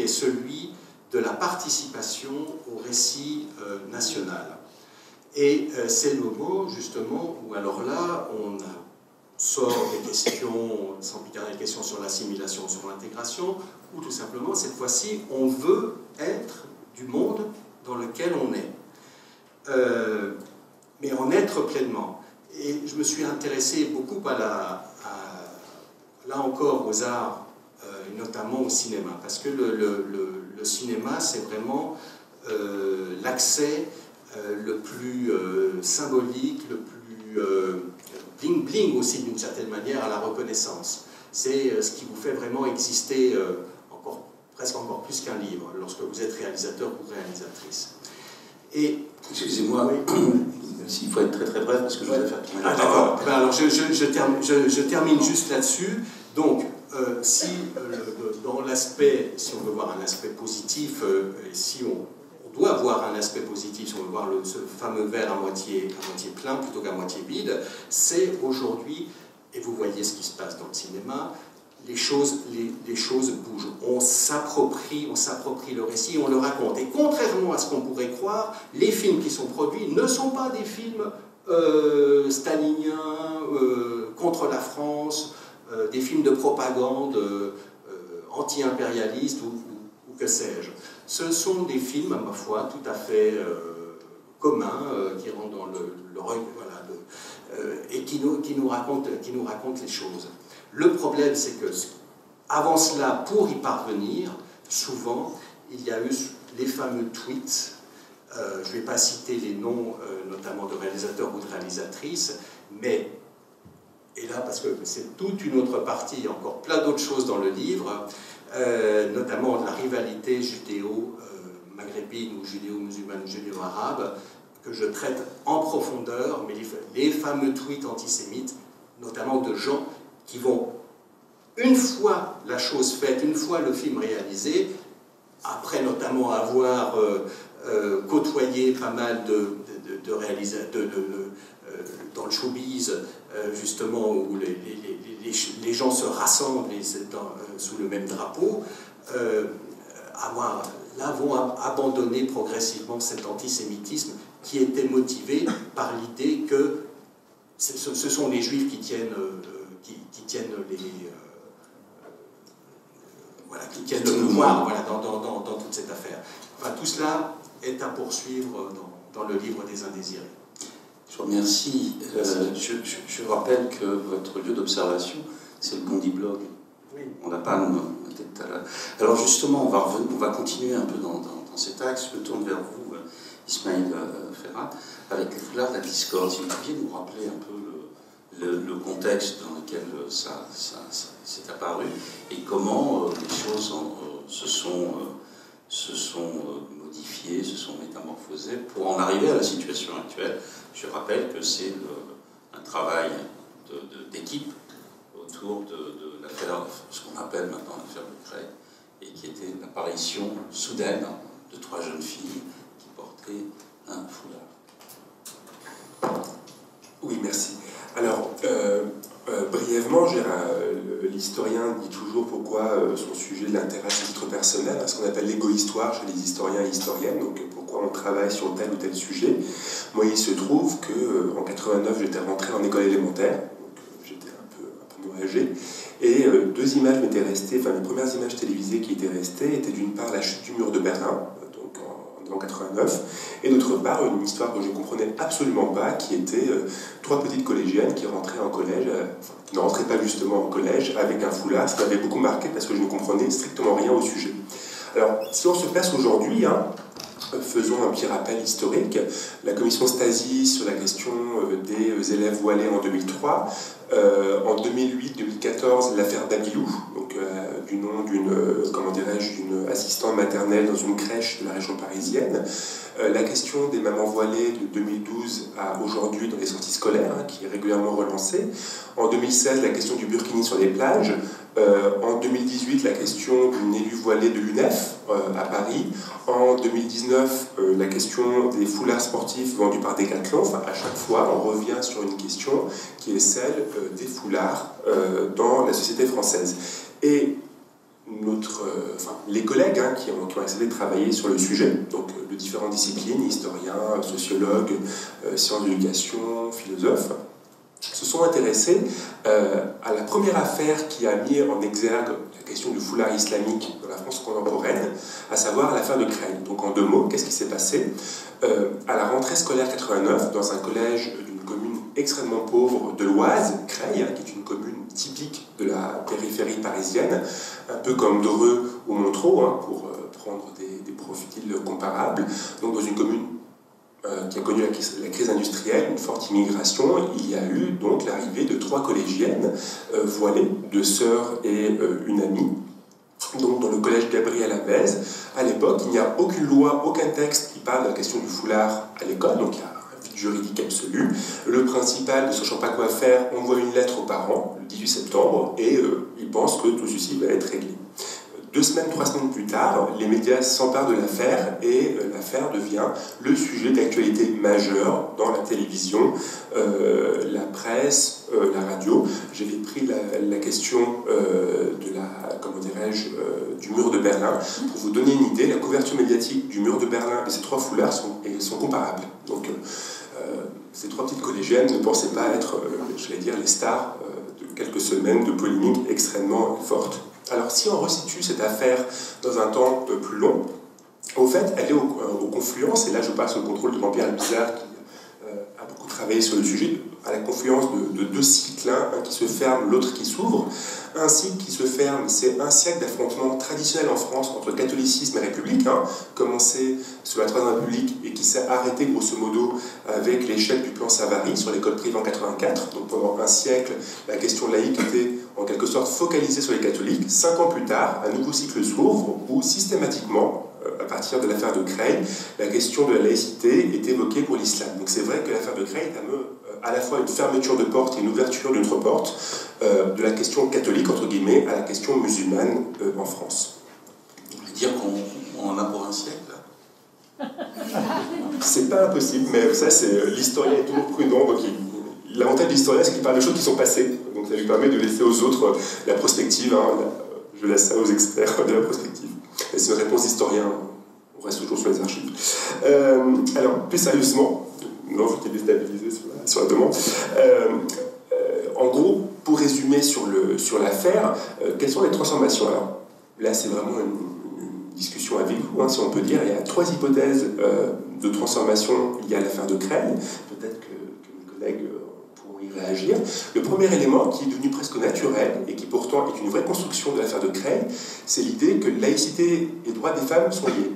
celui de la participation au récit national. Et c'est le moment, justement, où alors là, on sort des questions, sans plus tarder, des questions sur l'assimilation, sur l'intégration, ou tout simplement, cette fois-ci, on veut être du monde dans lequel on est. Mais en être pleinement. Et je me suis intéressé beaucoup là encore aux arts, notamment au cinéma, parce que le cinéma, c'est vraiment l'accès le plus symbolique, le plus bling-bling aussi d'une certaine manière à la reconnaissance. C'est ce qui vous fait vraiment exister presque encore plus qu'un livre, lorsque vous êtes réalisateur ou réalisatrice. Et, excusez-moi, s'il faut être très très bref parce que je vais faire tourner la parole. D'accord. Ben alors je termine juste là-dessus. Donc, dans l'aspect, si on veut voir un aspect positif, et si on doit voir un aspect positif, si on veut voir ce fameux verre à moitié plein plutôt qu'à moitié vide, c'est aujourd'hui, et vous voyez ce qui se passe dans le cinéma, les choses bougent. On s'approprie le récit, on le raconte. Et contrairement à ce qu'on pourrait croire, les films qui sont produits ne sont pas des films staliniens contre la France, des films de propagande anti-impérialistes ou que sais-je. Ce sont des films, à ma foi, tout à fait communs, qui rentrent dans et qui nous racontent les choses. Le problème, c'est que, avant cela, pour y parvenir, souvent, il y a eu les fameux tweets. Je ne vais pas citer les noms, notamment de réalisateurs ou de réalisatrices, mais, et là, parce que c'est toute une autre partie, encore plein d'autres choses dans le livre, notamment de la rivalité judéo-maghrébine ou judéo-musulmane ou judéo-arabe, que je traite en profondeur, mais les fameux tweets antisémites, notamment de gens qui vont, une fois la chose faite, une fois le film réalisé, après notamment avoir côtoyé pas mal de réalisateurs dans le showbiz, justement, où les gens se rassemblent sous le même drapeau, vont abandonner progressivement cet antisémitisme qui était motivé par l'idée que ce sont les Juifs qui tiennent le pouvoir, voilà, dans toute cette affaire. Enfin, tout cela est à poursuivre dans le livre des Indésirés. Je vous remercie. Je rappelle que votre lieu d'observation, c'est le Bondy Blog. Oui. On n'a pas noté tout à l'heure. Alors justement, on va continuer un peu dans cet axe. Je me tourne vers vous, Ismaël Ferrat, avec les foulards de la discorde. Si vous pouviez nous rappeler un peu le contexte dans lequel ça s'est apparu et comment les choses se sont modifiées, se sont métamorphosées pour en arriver à la situation actuelle. Je rappelle que c'est un travail d'équipe autour de l'affaire, ce qu'on appelle maintenant l'affaire de Creil, et qui était l'apparition soudaine de 3 jeunes filles qui portaient un foulard. Oui, merci. Alors, brièvement, l'historien dit toujours pourquoi son sujet l'intéresse à titre personnel, ce qu'on appelle l'égo-histoire chez les historiens et historiennes, donc pourquoi on travaille sur tel ou tel sujet. Moi, il se trouve qu'en 89, j'étais rentré en école élémentaire, donc j'étais un peu moins âgé, et 2 images m'étaient restées, enfin les premières images télévisées qui étaient restées étaient d'une part la chute du mur de Berlin, donc en 89, et d'autre part une histoire que je ne comprenais absolument pas, qui était 3 petites collégiennes qui rentraient en collège, qui ne rentraient pas justement en collège, avec un foulard, ce qui m'avait beaucoup marqué parce que je ne comprenais strictement rien au sujet. Alors, si on se place aujourd'hui, faisons un petit rappel historique. La commission Stasi sur la question des élèves voilés en 2003. En 2008-2014, l'affaire Babilou, donc du nom d'une assistante maternelle dans une crèche de la région parisienne. La question des mamans voilées de 2012 à aujourd'hui dans les sorties scolaires, qui est régulièrement relancée. En 2016, la question du burkini sur les plages. En 2018, la question d'une élue voilée de l'UNEF à Paris. En 2019, la question des foulards sportifs vendus par Decathlon. Enfin, à chaque fois, on revient sur une question qui est celle des foulards dans la société française. Et les collègues qui ont accepté de travailler sur le sujet, donc de différentes disciplines, historiens, sociologues, sciences de l'éducation, philosophes, se sont intéressés à la première affaire qui a mis en exergue la question du foulard islamique dans la France contemporaine, à savoir l'affaire de Creil. Donc en 2 mots, qu'est-ce qui s'est passé ? À la rentrée scolaire 89, dans un collège d'une commune extrêmement pauvre de l'Oise, Creil, qui est une commune typique de la périphérie parisienne, un peu comme Dreux ou Montereau, pour prendre des profils comparables. Donc dans une commune qui a connu la crise industrielle, une forte immigration, il y a eu donc l'arrivée de 3 collégiennes voilées, 2 sœurs et une amie, donc dans le collège Gabriel Habez. À l'époque, il n'y a aucune loi, aucun texte qui parle de la question du foulard à l'école, donc il y a un vide juridique absolu. Le principal, ne sachant pas quoi faire, envoie une lettre aux parents le 18 septembre et il pense que tout ceci va être réglé. 2 semaines, 3 semaines plus tard, les médias s'emparent de l'affaire et l'affaire devient le sujet d'actualité majeur dans la télévision, la presse, la radio. J'avais pris la question du mur de Berlin. Pour vous donner une idée, la couverture médiatique du mur de Berlin et ces 3 foulards sont comparables. Donc, ces 3 petites collégiennes ne pensaient pas être, les stars de quelques semaines de polémique extrêmement forte. Alors, si on resitue cette affaire dans un temps plus long, au fait, elle est au confluence, et là je passe au contrôle de Jean-Pierre Bizard, qui a beaucoup travaillé sur le sujet, à la confluence de 2 cycles, un qui se ferme, l'autre qui s'ouvre. Un cycle qui se ferme, c'est un siècle d'affrontement traditionnel en France entre catholicisme et République, commencé sous la Troisième République et qui s'est arrêté grosso modo avec l'échec du plan Savary sur l'école privée en 84. Donc pendant un siècle, la question laïque était en quelque sorte focalisée sur les catholiques. 5 ans plus tard, un nouveau cycle s'ouvre où systématiquement, à partir de l'affaire de Creil, la question de la laïcité est évoquée pour l'islam. Donc c'est vrai que l'affaire de Creil est à la fois une fermeture de porte et une ouverture d'une autre porte de la question catholique, entre guillemets, à la question musulmane en France. Vous voulez dire qu'on en a pour un siècle? C'est pas impossible, mais ça, c'est l'historien est toujours prudent, donc l'avantage de l'historien, c'est qu'il parle de choses qui sont passées, donc ça lui permet de laisser aux autres la prospective, hein, je laisse ça aux experts de la prospective. Et c'est une réponse d'historien, on reste toujours sur les archives. Alors, plus sérieusement, non, vous êtes déstabilisé sur la demande. En gros, pour résumer sur l'affaire, quelles sont les transformations? Alors, là, c'est vraiment une discussion avec vous, hein, si on peut dire. Il y a 3 hypothèses de transformation liées à l'affaire de Creil. Peut-être que mes collègues pourront y réagir. Le premier élément, qui est devenu presque naturel, et qui pourtant est une vraie construction de l'affaire de Creil, c'est l'idée que laïcité et droits des femmes sont liés.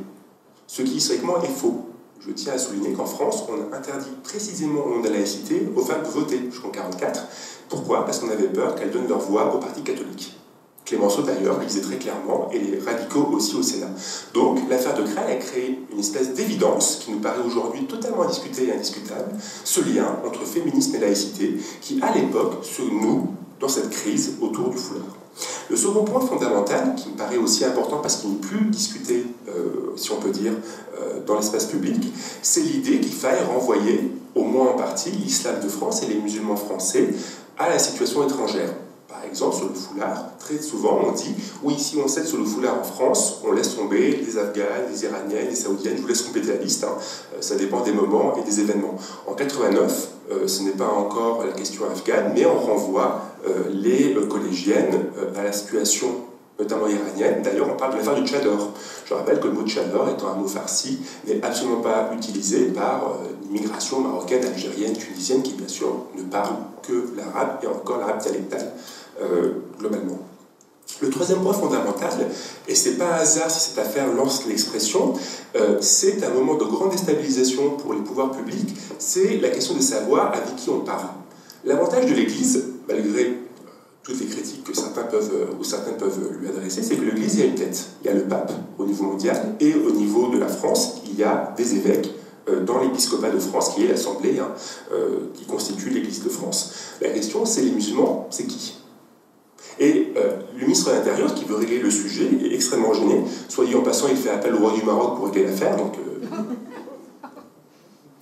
Ce qui, historiquement, est faux. Je tiens à souligner qu'en France, on a interdit précisément au nom de la laïcité aux femmes de voter jusqu'en 1944. Pourquoi? Parce qu'on avait peur qu'elles donnent leur voix au parti catholique. Clémenceau, d'ailleurs, le disait très clairement, et les radicaux aussi au Sénat. Donc, l'affaire de Creil a créé une espèce d'évidence qui nous paraît aujourd'hui totalement indiscutée et indiscutable, ce lien entre féminisme et laïcité, qui, à l'époque, se noue dans cette crise autour du foulard. Le second point fondamental, qui me paraît aussi important parce qu'il n'est plus discuté, si on peut dire, dans l'espace public, c'est l'idée qu'il faille renvoyer, au moins en partie, l'islam de France et les musulmans français à la situation étrangère. Par exemple, sur le foulard, très souvent on dit « Oui, si on cède sur le foulard en France, on laisse tomber les Afghanes, les Iraniennes, les Saoudiennes. » Je vous laisse compléter la liste, hein. Ça dépend des moments et des événements. En 89, ce n'est pas encore la question afghane, mais on renvoie les collégiennes à la situation notamment iranienne. D'ailleurs, on parle de l'affaire du Tchador. Je rappelle que le mot Tchador, étant un mot farsi, n'est absolument pas utilisé par l'immigration marocaine, algérienne, tunisienne, qui bien sûr ne parle que l'arabe, et encore l'arabe dialectal, globalement. Le troisième point fondamental, et c'est pas un hasard si cette affaire lance l'expression, c'est un moment de grande déstabilisation pour les pouvoirs publics, c'est la question de savoir avec qui on parle. L'avantage de l'Église, malgré toutes les critiques que certains peuvent lui adresser, c'est que l'Église, il y a une tête. Il y a le pape au niveau mondial, et au niveau de la France, il y a des évêques dans l'épiscopat de France, qui est l'Assemblée, hein, qui constitue l'Église de France. La question, c'est les musulmans, c'est qui? Et le ministre de l'Intérieur, qui veut régler le sujet, est extrêmement gêné. Soit dit en passant, il fait appel au roi du Maroc pour régler l'affaire, donc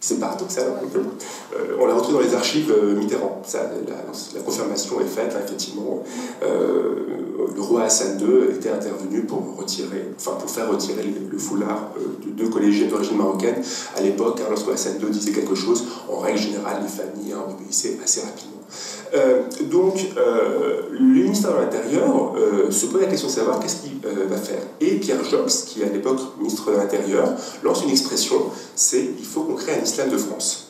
c'est paradoxal un peu. On l'a retrouvé dans les archives Mitterrand. Ça, la confirmation est faite, hein, effectivement. Le roi Hassan II était intervenu pour faire retirer le foulard de 2 collégiennes d'origine marocaine. À l'époque, hein, lorsque Hassan II disait quelque chose, en règle générale, les familles obéissaient assez rapidement. Donc, le ministère de l'Intérieur se pose la question de savoir qu'est-ce qu'il va faire. Et Pierre Joxe, qui est à l'époque ministre de l'Intérieur, lance une expression, c'est « il faut qu'on crée un islam de France ».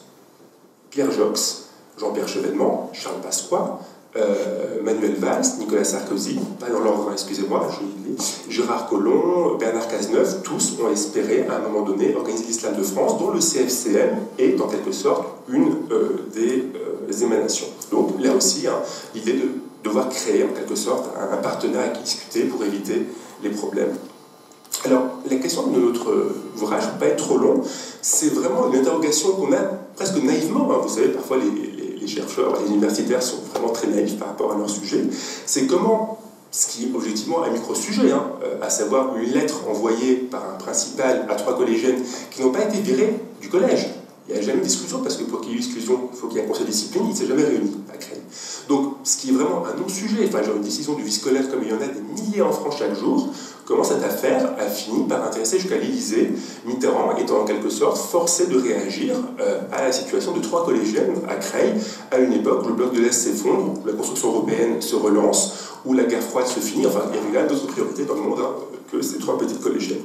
Pierre Joxe, Jean-Pierre Chevènement, Charles Pasqua, Manuel Valls, Nicolas Sarkozy, pas dans l'ordre, excusez-moi, Gérard Collomb, Bernard Cazeneuve, tous ont espéré à un moment donné organiser l'islam de France, dont le CFCM est en quelque sorte une des émanations. Donc là aussi, hein, l'idée de devoir créer en quelque sorte un partenaire avec qui discuter pour éviter les problèmes. Alors, la question de notre ouvrage, ne va pas être trop long, c'est vraiment une interrogation qu'on a presque naïvement, hein. Vous savez, parfois les chercheurs, les universitaires sont vraiment très naïfs par rapport à leur sujet, c'est comment, ce qui est objectivement un micro-sujet, hein, à savoir une lettre envoyée par un principal à 3 collégiennes qui n'ont pas été virées du collège. Il n'y a jamais d'exclusion, parce que pour qu'il y ait exclusion, il faut qu'il y ait un conseil de discipline, il ne s'est jamais réuni à Creil. Donc, ce qui est vraiment un non-sujet, enfin, genre une décision du vice-collège, comme il y en a des milliers en France chaque jour, comment cette affaire a fini par intéresser jusqu'à l'Élysée, Mitterrand étant en quelque sorte forcé de réagir à la situation de 3 collégiennes à Creil, à une époque où le bloc de l'Est s'effondre, où la construction européenne se relance, où la guerre froide se finit, enfin, il y avait quand même d'autres priorités dans le monde hein, que ces 3 petites collégiennes.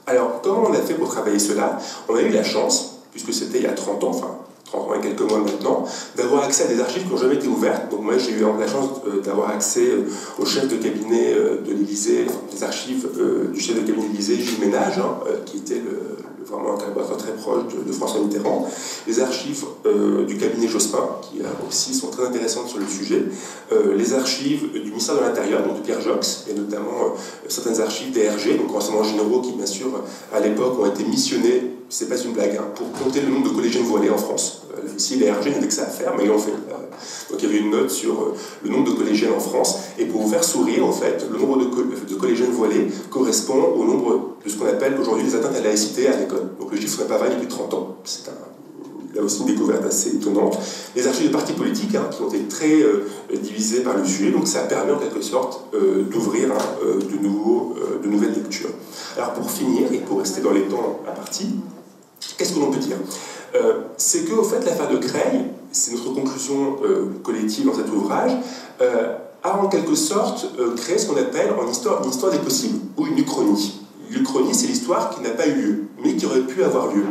Alors, comment on a fait pour travailler cela? On a eu la chance, puisque c'était il y a 30 ans, enfin 30 ans et quelques mois maintenant, d'avoir accès à des archives qui n'ont jamais été ouvertes. Donc moi j'ai eu la chance d'avoir accès au chef de cabinet de l'Élysée, des archives du chef de cabinet de l'Élysée, Gilles Ménage, hein, qui était le vraiment un collaborateur très proche de François Mitterrand, les archives du cabinet Jospin, qui aussi sont très intéressantes sur le sujet, les archives du ministère de l'Intérieur, donc de Pierre Jox, et notamment certaines archives des RG, donc renseignements généraux qui, bien sûr, à l'époque ont été missionnés, c'est pas une blague, hein, pour compter le nombre de collégiennes voilées en France. Là aussi, les RG n'avaient que ça à faire, mais ils l'ont fait. Donc il y avait une note sur le nombre de collégiennes en France, et pour vous faire sourire, en fait, le nombre de collégiennes voilées correspond au nombre de ce qu'on appelle aujourd'hui les atteintes à la laïcité à l'école. Donc le chiffre n'a pas varié depuis 30 ans. C'est là aussi une découverte assez étonnante. Les archives de partis politiques, hein, qui ont été très divisées par le sujet, donc ça permet en quelque sorte d'ouvrir de nouvelles lectures. Alors pour finir, et pour rester dans les temps impartis, qu'est-ce que l'on peut dire? C'est qu'au fait, l'affaire de Creil, c'est notre conclusion collective dans cet ouvrage, a en quelque sorte créé ce qu'on appelle une histoire des possibles, ou une uchronie. L'uchronie, c'est l'histoire qui n'a pas eu lieu, mais qui aurait pu avoir lieu.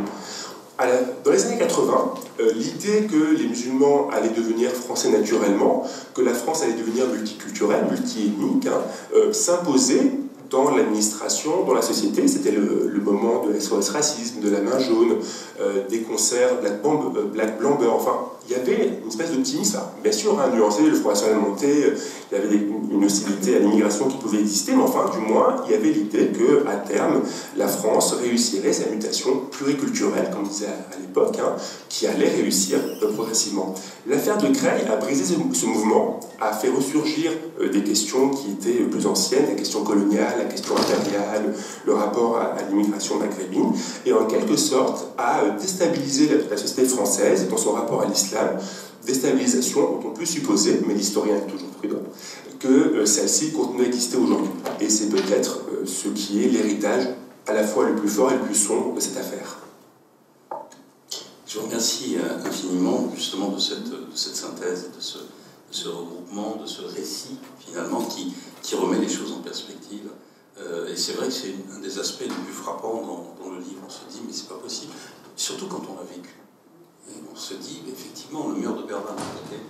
Dans les années 80, l'idée que les musulmans allaient devenir français naturellement, que la France allait devenir multiculturelle, multiethnique, s'imposait dans l'administration, dans la société. C'était le moment de SOS Racisme, de la main jaune, des concerts Black Blamber, enfin, il y avait une espèce d'optimisme, bien sûr, hein, nuancé, le Front National montait, il y avait une hostilité à l'immigration qui pouvait exister, mais enfin, du moins, il y avait l'idée qu'à terme, la France réussirait sa mutation pluriculturelle, comme on disait à l'époque, hein, qui allait réussir progressivement. L'affaire de Creil a brisé ce mouvement, a fait ressurgir des questions qui étaient plus anciennes, la question coloniale, la question impériale, le rapport à l'immigration maghrébine, et en quelque sorte a déstabilisé la société française dans son rapport à l'islam, déstabilisation dont on peut supposer, mais l'historien est toujours prudent, que celle-ci continue à exister aujourd'hui. Et c'est peut-être ce qui est l'héritage à la fois le plus fort et le plus sombre de cette affaire. Je vous remercie infiniment justement de cette synthèse, de ce regroupement, de ce récit finalement qui remet les choses en perspective. Et c'est vrai que c'est un des aspects les plus frappants dans le livre. On se dit mais c'est pas possible, surtout quand on l'a vécu. Et on se dit effectivement le mur de Berlin d'un côté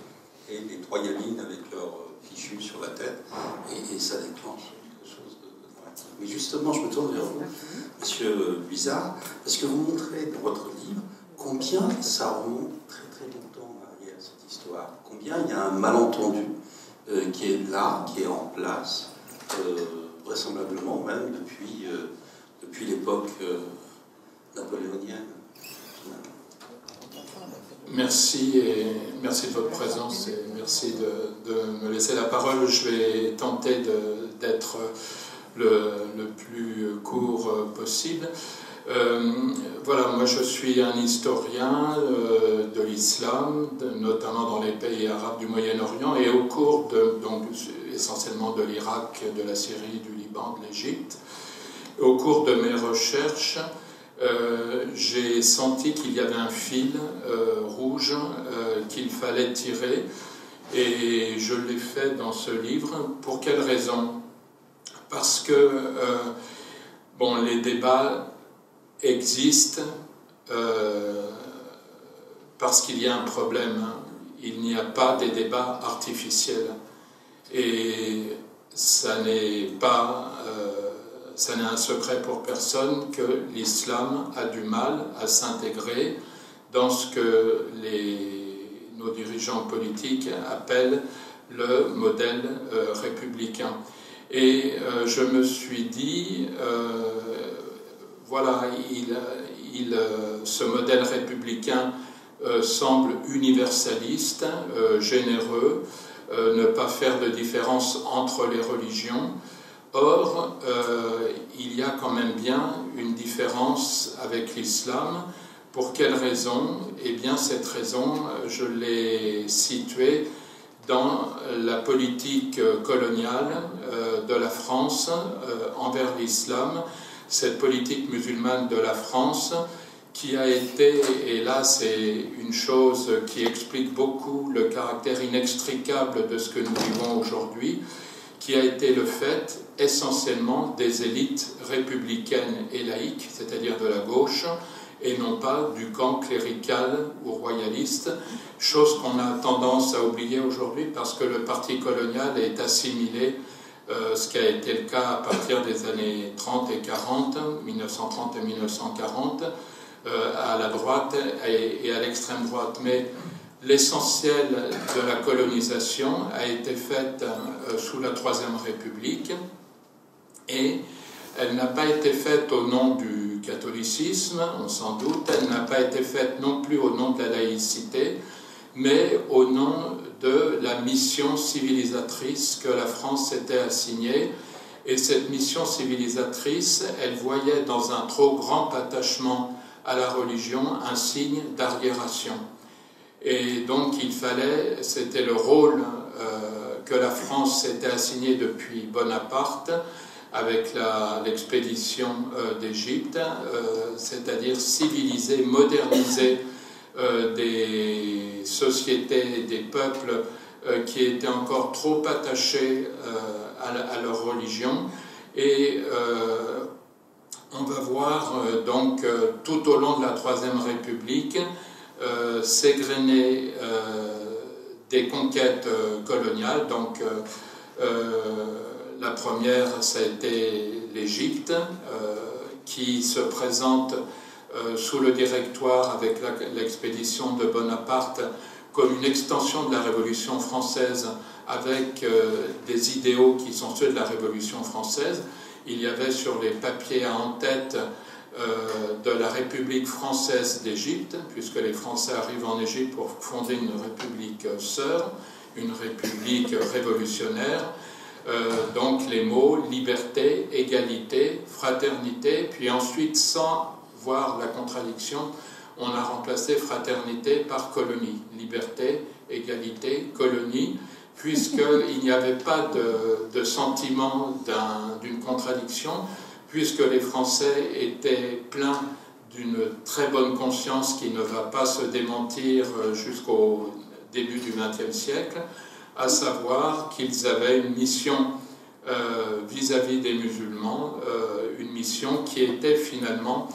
et les trois gamines avec leurs fichus sur la tête et ça déclenche quelque chose de dramatique. Mais justement je me tourne vers vous, Monsieur Luizard, parce que vous montrez dans votre livre combien ça remonte très très longtemps en arrière, cette histoire. Combien il y a un malentendu qui est là, qui est en place, vraisemblablement même depuis l'époque napoléonienne. Merci de votre présence et merci de me laisser la parole. Je vais tenter d'être le plus court possible. Voilà, moi je suis un historien de l'islam, notamment dans les pays arabes du Moyen-Orient, et au cours donc essentiellement de l'Irak, de la Syrie, du Liban, de l'Égypte. Au cours de mes recherches, j'ai senti qu'il y avait un fil rouge qu'il fallait tirer, et je l'ai fait dans ce livre. Pour quelle raison? Parce que les débats existent parce qu'il y a un problème. Il n'y a pas des débats artificiels, et ça n'est un secret pour personne que l'islam a du mal à s'intégrer dans ce que nos dirigeants politiques appellent le modèle républicain. Et je me suis dit, voilà, ce modèle républicain semble universaliste, généreux, ne pas faire de différence entre les religions. Or, il y a quand même bien une différence avec l'islam. Pour quelle raison? Eh bien, cette raison, je l'ai située dans la politique coloniale de la France envers l'islam, cette politique musulmane de la France qui a été, et là c'est une chose qui explique beaucoup le caractère inextricable de ce que nous vivons aujourd'hui, qui a été le fait essentiellement des élites républicaines et laïques, c'est-à-dire de la gauche, et non pas du camp clérical ou royaliste, chose qu'on a tendance à oublier aujourd'hui parce que le parti colonial est assimilé ce qui a été le cas à partir des années 30 et 40, 1930 et 1940, à la droite et à l'extrême droite. Mais l'essentiel de la colonisation a été faite sous la Troisième République, et elle n'a pas été faite au nom du catholicisme, on s'en doute, elle n'a pas été faite non plus au nom de la laïcité, mais au nom de la mission civilisatrice que la France s'était assignée. Et cette mission civilisatrice, elle voyait dans un trop grand attachement à la religion un signe d'arriération. Et donc il fallait, c'était le rôle que la France s'était assigné depuis Bonaparte, avec l'expédition d'Égypte, c'est-à-dire civiliser, moderniser des sociétés, des peuples qui étaient encore trop attachés à leur religion. Et on va voir donc tout au long de la Troisième République s'égrener des conquêtes coloniales. Donc la première, ça a été l'Égypte, qui se présente sous le Directoire avec l'expédition de Bonaparte comme une extension de la Révolution française, avec des idéaux qui sont ceux de la Révolution française. Il y avait sur les papiers en tête de la République française d'Égypte, puisque les Français arrivent en Égypte pour fonder une république sœur, une république révolutionnaire. Donc les mots liberté, égalité, fraternité, puis ensuite, sans voir la contradiction, on a remplacé fraternité par colonie. Liberté, égalité, colonie, puisqu'il n'y avait pas de sentiment d'une contradiction, puisque les Français étaient pleins d'une très bonne conscience qui ne va pas se démentir jusqu'au début du XXe siècle, à savoir qu'ils avaient une mission vis-à-vis des musulmans, une mission qui était finalement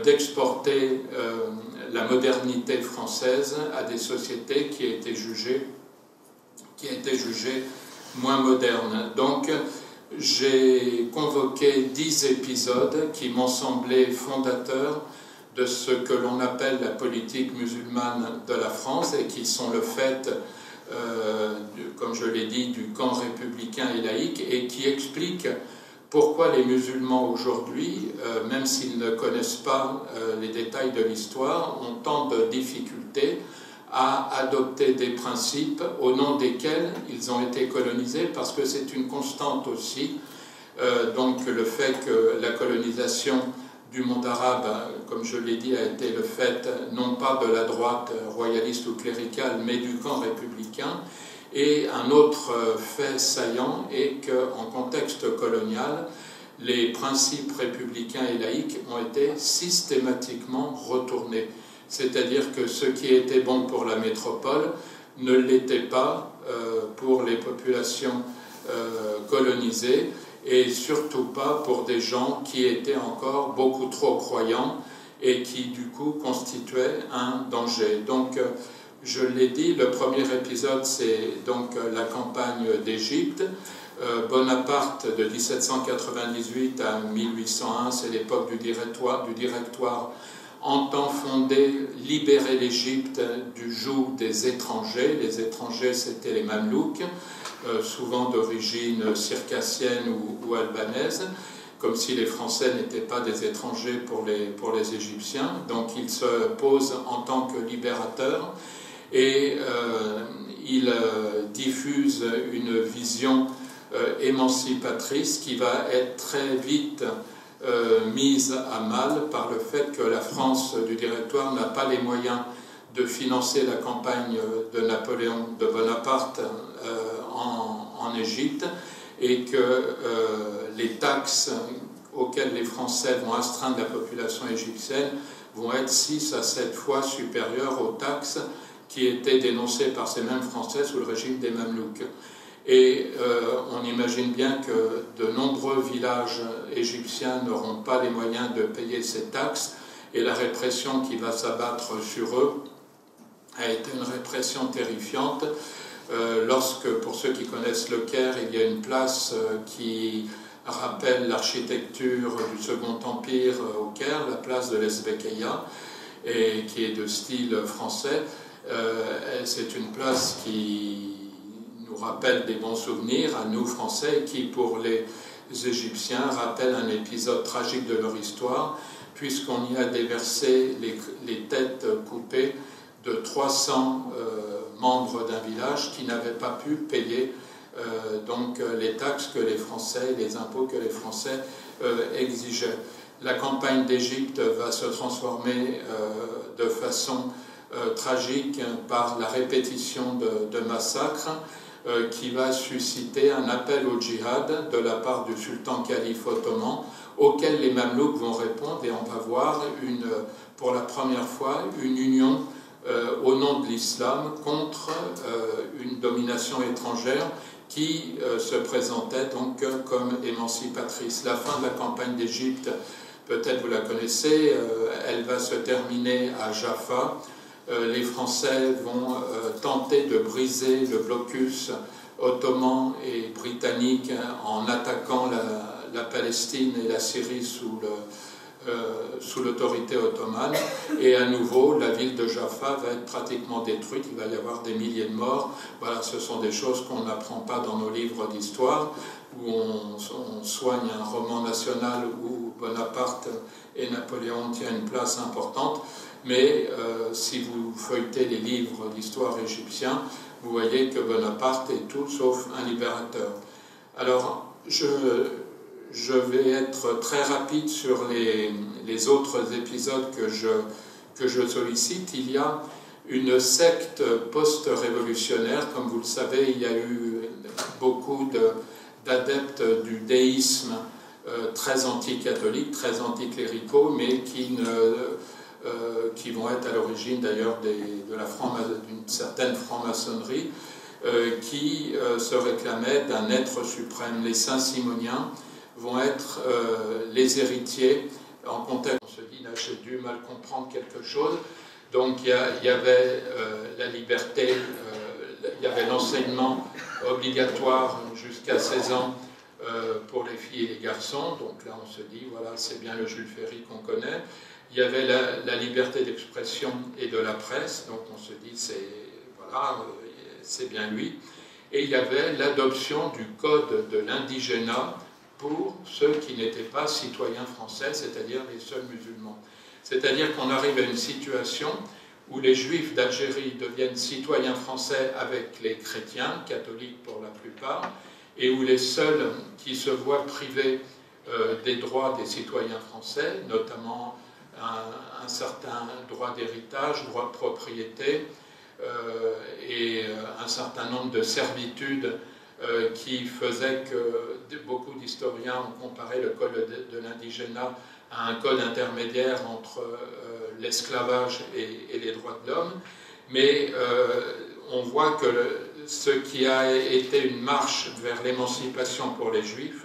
d'exporter la modernité française à des sociétés qui étaient jugées moins modernes. Donc j'ai convoqué 10 épisodes qui m'ont semblé fondateurs de ce que l'on appelle la politique musulmane de la France, et qui sont le fait, comme je l'ai dit, du camp républicain et laïque, et qui expliquent pourquoi les musulmans aujourd'hui, même s'ils ne connaissent pas les détails de l'histoire, ont tant de difficultés à adopter des principes au nom desquels ils ont été colonisés, parce que c'est une constante aussi. Donc le fait que la colonisation du monde arabe, comme je l'ai dit, a été le fait non pas de la droite royaliste ou cléricale, mais du camp républicain. Et un autre fait saillant est qu'en contexte colonial, les principes républicains et laïques ont été systématiquement retournés. C'est-à-dire que ce qui était bon pour la métropole ne l'était pas pour les populations colonisées, et surtout pas pour des gens qui étaient encore beaucoup trop croyants et qui du coup constituaient un danger. Donc je l'ai dit, le premier épisode c'est donc la campagne d'Égypte. Bonaparte de 1798 à 1801, c'est l'époque du directoire, entend fonder, libérer l'Égypte du joug des étrangers. Les étrangers, c'était les Mamelouks, souvent d'origine circassienne ou albanaise, comme si les Français n'étaient pas des étrangers pour les Égyptiens. Donc il se pose en tant que libérateur, et il diffuse une vision émancipatrice qui va être très vite mise à mal par le fait que la France du Directoire n'a pas les moyens de financer la campagne de Bonaparte en Égypte, et que les taxes auxquelles les Français vont astreindre la population égyptienne vont être 6 à 7 fois supérieures aux taxes qui étaient dénoncées par ces mêmes Français sous le régime des Mamelouks. Et on imagine bien que de nombreux villages égyptiens n'auront pas les moyens de payer ces taxes, et la répression qui va s'abattre sur eux a été une répression terrifiante. lorsque, pour ceux qui connaissent le Caire, il y a une place qui rappelle l'architecture du Second Empire au Caire, la place de l'Esbekeïa, et qui est de style français. C'est une place qui nous rappelle des bons souvenirs à nous Français, qui pour les Égyptiens rappelle un épisode tragique de leur histoire, puisqu'on y a déversé les têtes coupées de 300 membres d'un village qui n'avaient pas pu payer donc les taxes que les Français, les impôts que les Français exigeaient. La campagne d'Égypte va se transformer de façon tragique par la répétition de massacres qui va susciter un appel au djihad de la part du sultan calife ottoman, auquel les Mamelouks vont répondre, et on va voir pour la première fois une union au nom de l'islam contre une domination étrangère qui se présentait donc comme émancipatrice. La fin de la campagne d'Égypte, peut-être vous la connaissez, elle va se terminer à Jaffa. Les Français vont tenter de briser le blocus ottoman et britannique en attaquant la Palestine et la Syrie sous l'autorité ottomane. Et à nouveau, la ville de Jaffa va être pratiquement détruite. Il va y avoir des milliers de morts. Voilà, ce sont des choses qu'on n'apprend pas dans nos livres d'histoire, où on soigne un roman national où Bonaparte et Napoléon tiennent une place importante. Mais si vous feuilletez les livres d'histoire égyptiens, vous voyez que Bonaparte est tout sauf un libérateur. Alors, je vais être très rapide sur les autres épisodes que je sollicite. Il y a une secte post-révolutionnaire. Comme vous le savez, il y a eu beaucoup d'adeptes du déisme très anti-catholiques, très anti-cléricaux, mais qui vont être à l'origine d'ailleurs d'une certaine franc-maçonnerie, qui se réclamaient d'un être suprême. Les Saint-Simoniens vont être les héritiers. En contexte, on se dit, là j'ai dû mal comprendre quelque chose. Donc il y avait la liberté, il y avait l'enseignement obligatoire jusqu'à 16 ans pour les filles et les garçons. Donc là on se dit, voilà, c'est bien le Jules Ferry qu'on connaît. Il y avait la liberté d'expression et de la presse, donc on se dit, c'est bien lui. Et il y avait l'adoption du code de l'indigénat pour ceux qui n'étaient pas citoyens français, c'est-à-dire les seuls musulmans. C'est-à-dire qu'on arrive à une situation où les juifs d'Algérie deviennent citoyens français avec les chrétiens, catholiques pour la plupart, et où les seuls qui se voient privés des droits des citoyens français, notamment un certain droit d'héritage, droit de propriété et un certain nombre de servitudes qui faisaient que beaucoup d'historiens ont comparé le code de l'indigénat à un code intermédiaire entre l'esclavage et les droits de l'homme. Mais on voit que ce qui a été une marche vers l'émancipation pour les juifs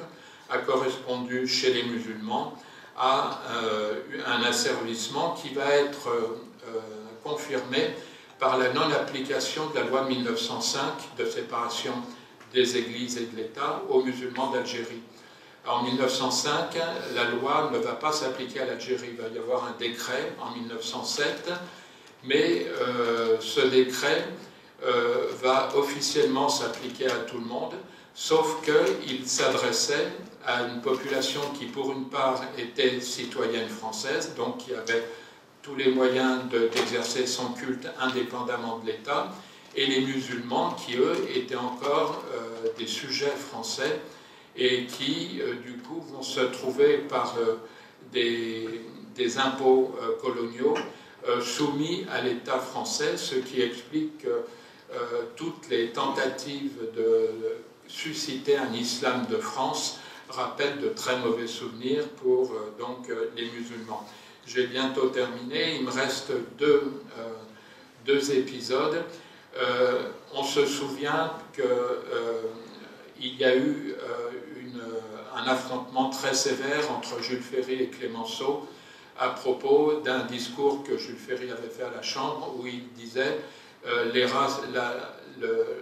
a correspondu chez les musulmans à un asservissement qui va être confirmé par la non-application de la loi de 1905 de séparation des églises et de l'État aux musulmans d'Algérie. En 1905, la loi ne va pas s'appliquer à l'Algérie. Il va y avoir un décret en 1907, mais ce décret va officiellement s'appliquer à tout le monde, sauf qu'il s'adressait à une population qui, pour une part, était citoyenne française, donc qui avait tous les moyens d'exercer son culte indépendamment de l'État, et les musulmans qui, eux, étaient encore des sujets français et qui, du coup, vont se trouver par des impôts coloniaux soumis à l'État français, ce qui explique que toutes les tentatives de susciter un islam de France rappellent de très mauvais souvenirs pour les musulmans. J'ai bientôt terminé, il me reste deux épisodes. On se souvient qu'il y a eu un affrontement très sévère entre Jules Ferry et Clémenceau à propos d'un discours que Jules Ferry avait fait à la Chambre où il disait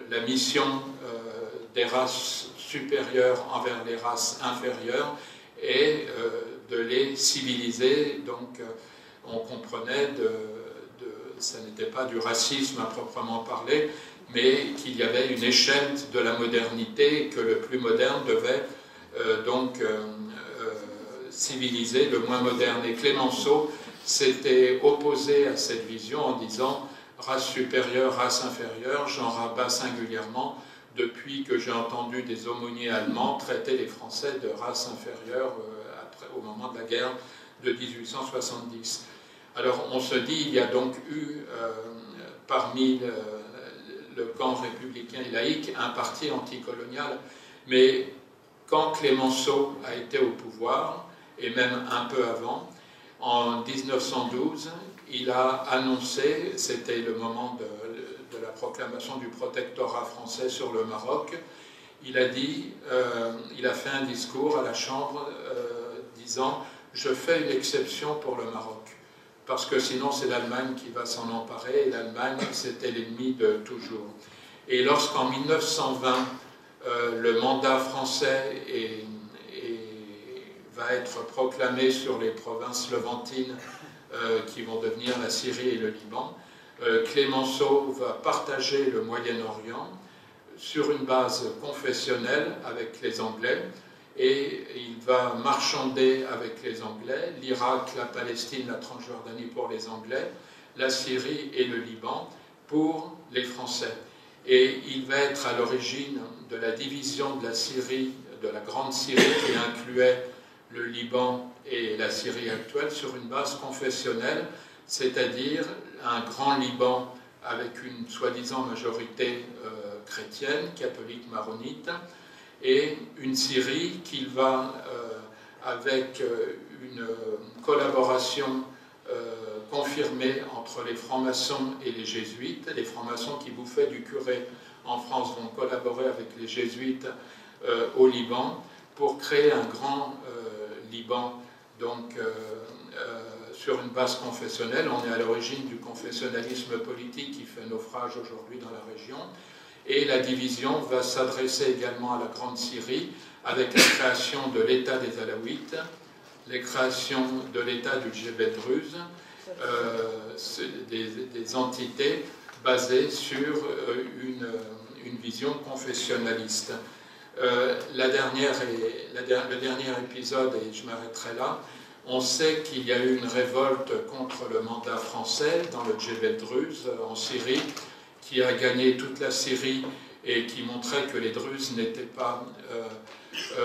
la mission des races supérieures envers les races inférieures est de les civiliser. Donc on comprenait, ça n'était pas du racisme à proprement parler, mais qu'il y avait une échelle de la modernité et que le plus moderne devait civiliser le moins moderne. Et Clemenceau s'était opposé à cette vision en disant race supérieure, race inférieure, j'en rabats singulièrement depuis que j'ai entendu des aumôniers allemands traiter les Français de race inférieure au moment de la guerre de 1870. Alors on se dit, il y a donc eu parmi le camp républicain et laïque un parti anticolonial, mais quand Clemenceau a été au pouvoir, et même un peu avant, en 1912, il a annoncé, c'était le moment de la proclamation du protectorat français sur le Maroc, il a dit, il a fait un discours à la Chambre disant « Je fais une exception pour le Maroc ». Parce que sinon c'est l'Allemagne qui va s'en emparer, et l'Allemagne c'était l'ennemi de toujours. Et lorsqu'en 1920, le mandat français va être proclamé sur les provinces levantines qui vont devenir la Syrie et le Liban, Clemenceau va partager le Moyen-Orient sur une base confessionnelle avec les Anglais, et il va marchander avec les Anglais, l'Irak, la Palestine, la Transjordanie pour les Anglais, la Syrie et le Liban pour les Français. Et il va être à l'origine de la division de la Syrie, de la Grande Syrie qui incluait le Liban et la Syrie actuelle sur une base confessionnelle, c'est-à-dire un grand Liban avec une soi-disant majorité chrétienne, catholique, maronite, et une Syrie qu'il va, avec une collaboration confirmée entre les francs-maçons et les jésuites. Les francs-maçons qui bouffaient du curé en France vont collaborer avec les jésuites au Liban pour créer un grand Liban, donc sur une base confessionnelle. On est à l'origine du confessionnalisme politique qui fait naufrage aujourd'hui dans la région. Et la division va s'adresser également à la Grande Syrie avec la création de l'État des Alaouites, la création de l'État du Djebel Druze, des entités basées sur une vision confessionnaliste. Le dernier épisode, et je m'arrêterai là, on sait qu'il y a eu une révolte contre le mandat français dans le Djebel Druze en Syrie, qui a gagné toute la Syrie et qui montrait que les Druzes n'étaient pas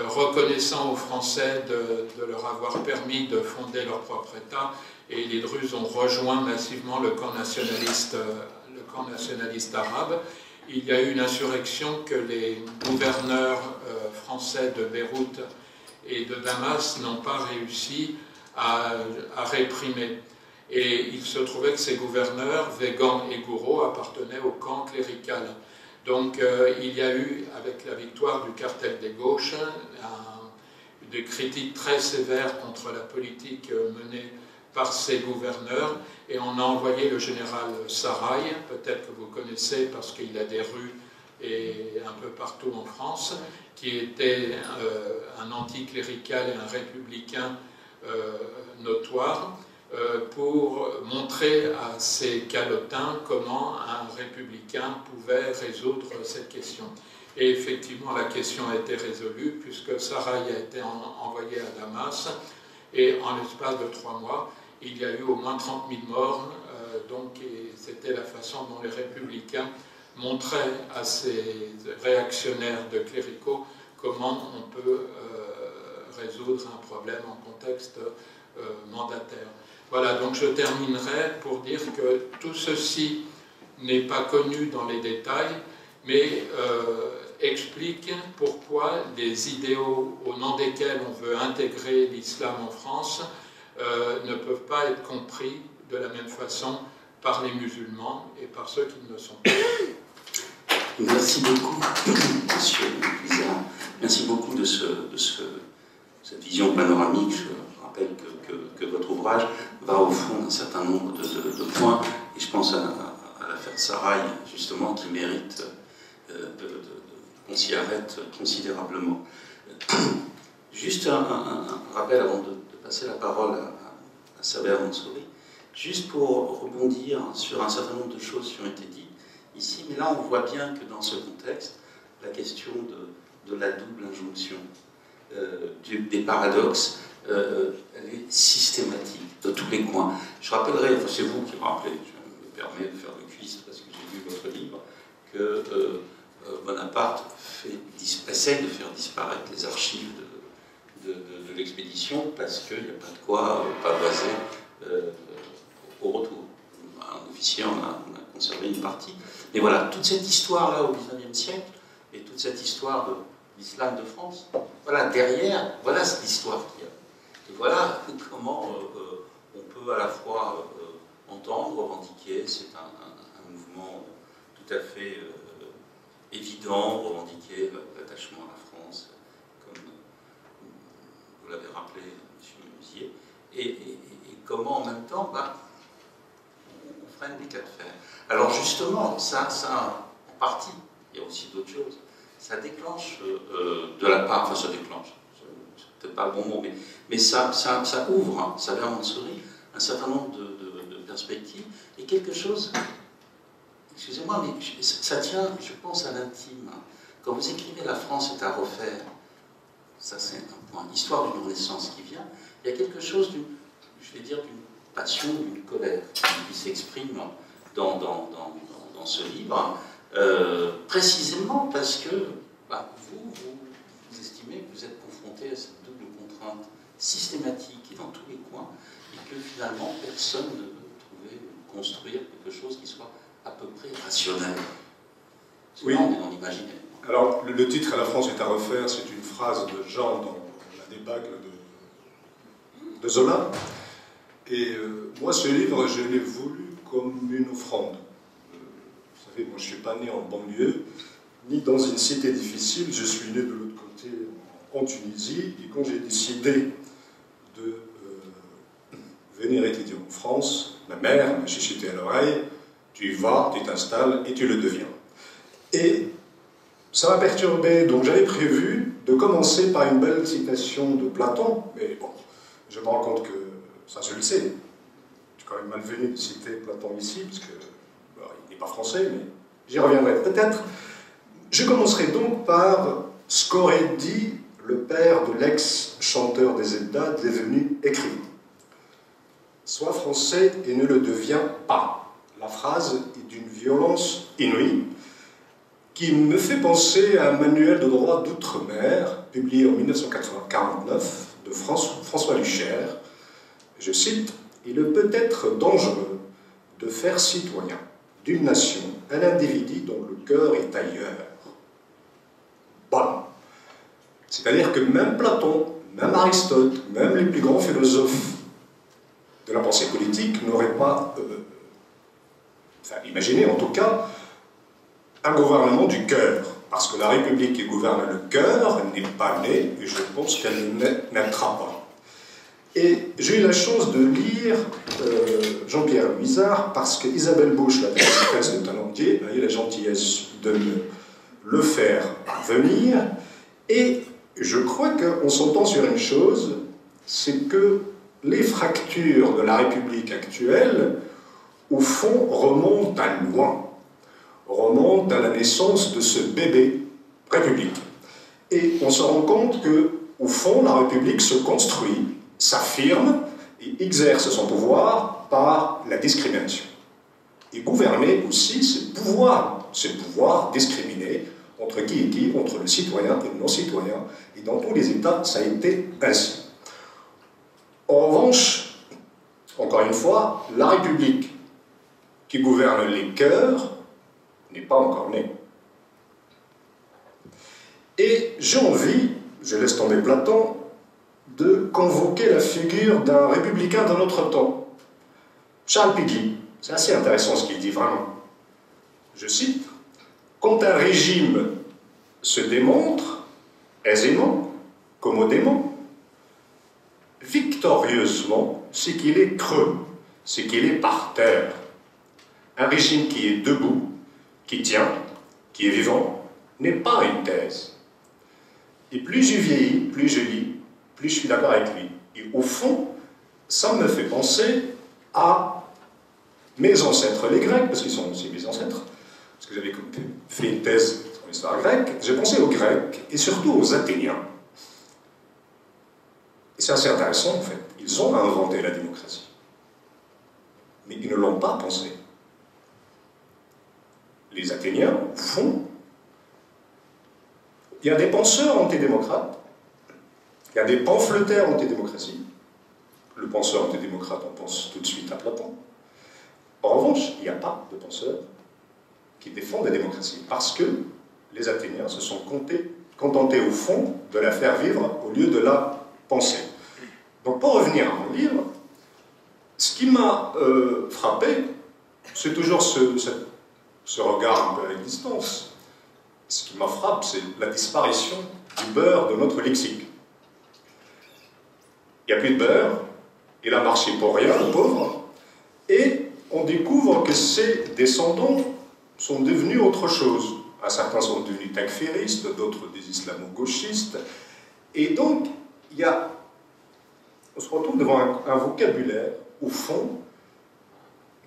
reconnaissants aux Français de leur avoir permis de fonder leur propre État, et les Druzes ont rejoint massivement le camp nationaliste arabe. Il y a eu une insurrection que les gouverneurs français de Beyrouth et de Damas n'ont pas réussi à réprimer. Et il se trouvait que ces gouverneurs, Végan et Gouraud, appartenaient au camp clérical. Donc il y a eu, avec la victoire du cartel des gauches, des critiques très sévères contre la politique menée par ces gouverneurs, et on a envoyé le général Sarrail, peut-être que vous connaissez parce qu'il a des rues et un peu partout en France, qui était un anticlérical et un républicain notoire, pour montrer à ces calotins comment un républicain pouvait résoudre cette question. Et effectivement, la question a été résolue, puisque Sarrail a été envoyé à Damas, et en l'espace de 3 mois, il y a eu au moins 30 000 morts, donc c'était la façon dont les républicains montraient à ces réactionnaires de cléricaux comment on peut résoudre un problème en contexte mandataire. Voilà, donc je terminerai pour dire que tout ceci n'est pas connu dans les détails, mais explique pourquoi les idéaux au nom desquels on veut intégrer l'islam en France ne peuvent pas être compris de la même façon par les musulmans et par ceux qui ne le sont pas. Merci beaucoup, monsieur Bizarre. Merci beaucoup de cette vision panoramique. Je rappelle que votre ouvrage va au fond d'un certain nombre de points, et je pense à l'affaire Sarrail, justement, qui mérite qu'on s'y arrête considérablement. Juste un rappel avant de passer la parole à Saber Mansouri, juste pour rebondir sur un certain nombre de choses qui ont été dites ici, mais là on voit bien que dans ce contexte, la question de la double injonction, des paradoxes, elle est systématique de tous les coins. Je rappellerai, enfin c'est vous qui me rappelez, je me permets de faire le quiz parce que j'ai lu votre livre, que Bonaparte essaie de faire disparaître les archives de l'expédition parce qu'il n'y a pas de quoi pavoiser au retour. Un officier, on a conservé une partie. Mais voilà, toute cette histoire-là au XIXe siècle et toute cette histoire de l'islam de France, voilà, derrière, voilà l'histoire qu'il y a. Et voilà comment on peut à la fois entendre, revendiquer, c'est un mouvement tout à fait évident, revendiquer l'attachement à la France, comme vous l'avez rappelé, M. Musier, et comment en même temps, on freine des cas de fer. Alors justement, ça en partie, il y a aussi d'autres choses, ça déclenche de la part, enfin ça déclenche, c'est peut-être pas le bon mot, mais ça ouvre, hein, ça vient en souris, un certain nombre de perspectives, et quelque chose, excusez-moi, mais ça tient, je pense, à l'intime. Quand vous écrivez « La France est à refaire », ça c'est un point, l'histoire d'une Renaissance qui vient, il y a quelque chose d'une passion, d'une colère qui s'exprime dans ce livre, précisément parce que vous estimez que vous êtes confronté à cette double contrainte systématique et dans tous les coins, et que finalement personne ne peut trouver ou construire quelque chose qui soit à peu près rationnel. Oui. Là, on est dans l'imaginaire. Alors, le titre « La France est à refaire », c'est une phrase de Jean dans la débâcle de Zola. Et moi, ce livre, je l'ai voulu comme une offrande. Vous savez, moi, je ne suis pas né en banlieue, ni dans une cité difficile. Je suis né de l'autre côté, en Tunisie. Et quand j'ai décidé de venir étudier en France, ma mère m'a chuchoté à l'oreille, tu vas, tu t'installes et tu le deviens. Et ça m'a perturbé, donc j'avais prévu de commencer par une belle citation de Platon, mais bon, je me rends compte que, ça je le sais, j'ai quand même malvenu de citer Platon ici, parce que il n'est pas français, mais j'y reviendrai peut-être. Je commencerai donc par ce qu'aurait dit le père de l'ex-chanteur des Eddas devenu écrivain. Sois français et ne le deviens pas. La phrase est d'une violence inouïe, qui me fait penser à un manuel de droit d'outre-mer, publié en 1949, de François Lucher. Je cite, « Il peut être dangereux de faire citoyen d'une nation un individu dont le cœur est ailleurs. » Bon. C'est-à-dire que même Platon, même Aristote, même les plus grands philosophes de la pensée politique n'auraient pas, imaginé en tout cas, un gouvernement du cœur, parce que la République qui gouverne le cœur n'est pas née, et je pense qu'elle ne naîtra pas. Et j'ai eu la chance de lire Jean-Pierre Luisard, parce qu'Isabelle Bouche, la directrice de Talendier, a eu la gentillesse de me le faire venir, et je crois qu'on s'entend sur une chose, c'est que les fractures de la République actuelle, au fond, remontent à loin. Remonte à la naissance de ce bébé républicain. Et on se rend compte que, au fond, la République se construit, s'affirme et exerce son pouvoir par la discrimination. Et gouverner aussi, c'est pouvoir discriminer entre qui et qui, entre le citoyen et le non-citoyen. Et dans tous les États, ça a été ainsi. En revanche, encore une fois, la République qui gouverne les cœurs n'est pas encore né. Et j'ai envie, je laisse tomber Platon, de convoquer la figure d'un républicain de notre temps, Charles Péguy. C'est assez intéressant ce qu'il dit vraiment. Je cite, « Quand un régime se démontre aisément, commodément, victorieusement, c'est qu'il est creux, c'est qu'il est par terre. Un régime qui est debout, qui tient, qui est vivant, n'est pas une thèse. Et plus je vieillis, plus je lis, plus je suis d'accord avec lui. Et au fond, ça me fait penser à mes ancêtres, les Grecs, parce qu'ils sont aussi mes ancêtres, parce que j'avais fait une thèse sur l'histoire grecque, j'ai pensé aux Grecs, et surtout aux Athéniens. Et c'est assez intéressant, en fait. Ils ont inventé la démocratie. Mais ils ne l'ont pas pensée. Les Athéniens, au fond, il y a des penseurs antidémocrates, il y a des pamphlétaires antidémocratie. Le penseur antidémocrate, on pense tout de suite à Platon. En revanche, il n'y a pas de penseurs qui défendent la démocratie, parce que les Athéniens se sont contentés au fond de la faire vivre au lieu de la penser. Donc pour revenir à mon livre, ce qui m'a frappé, c'est toujours ce regard un peu à distance. Ce qui m'a frappé, c'est la disparition du beurre de notre lexique. Il n'y a plus de beurre, il a marché pour rien, le pauvre, et on découvre que ses descendants sont devenus autre chose. Certains sont devenus takfiristes, d'autres des islamo-gauchistes, et donc on se retrouve devant un vocabulaire, au fond,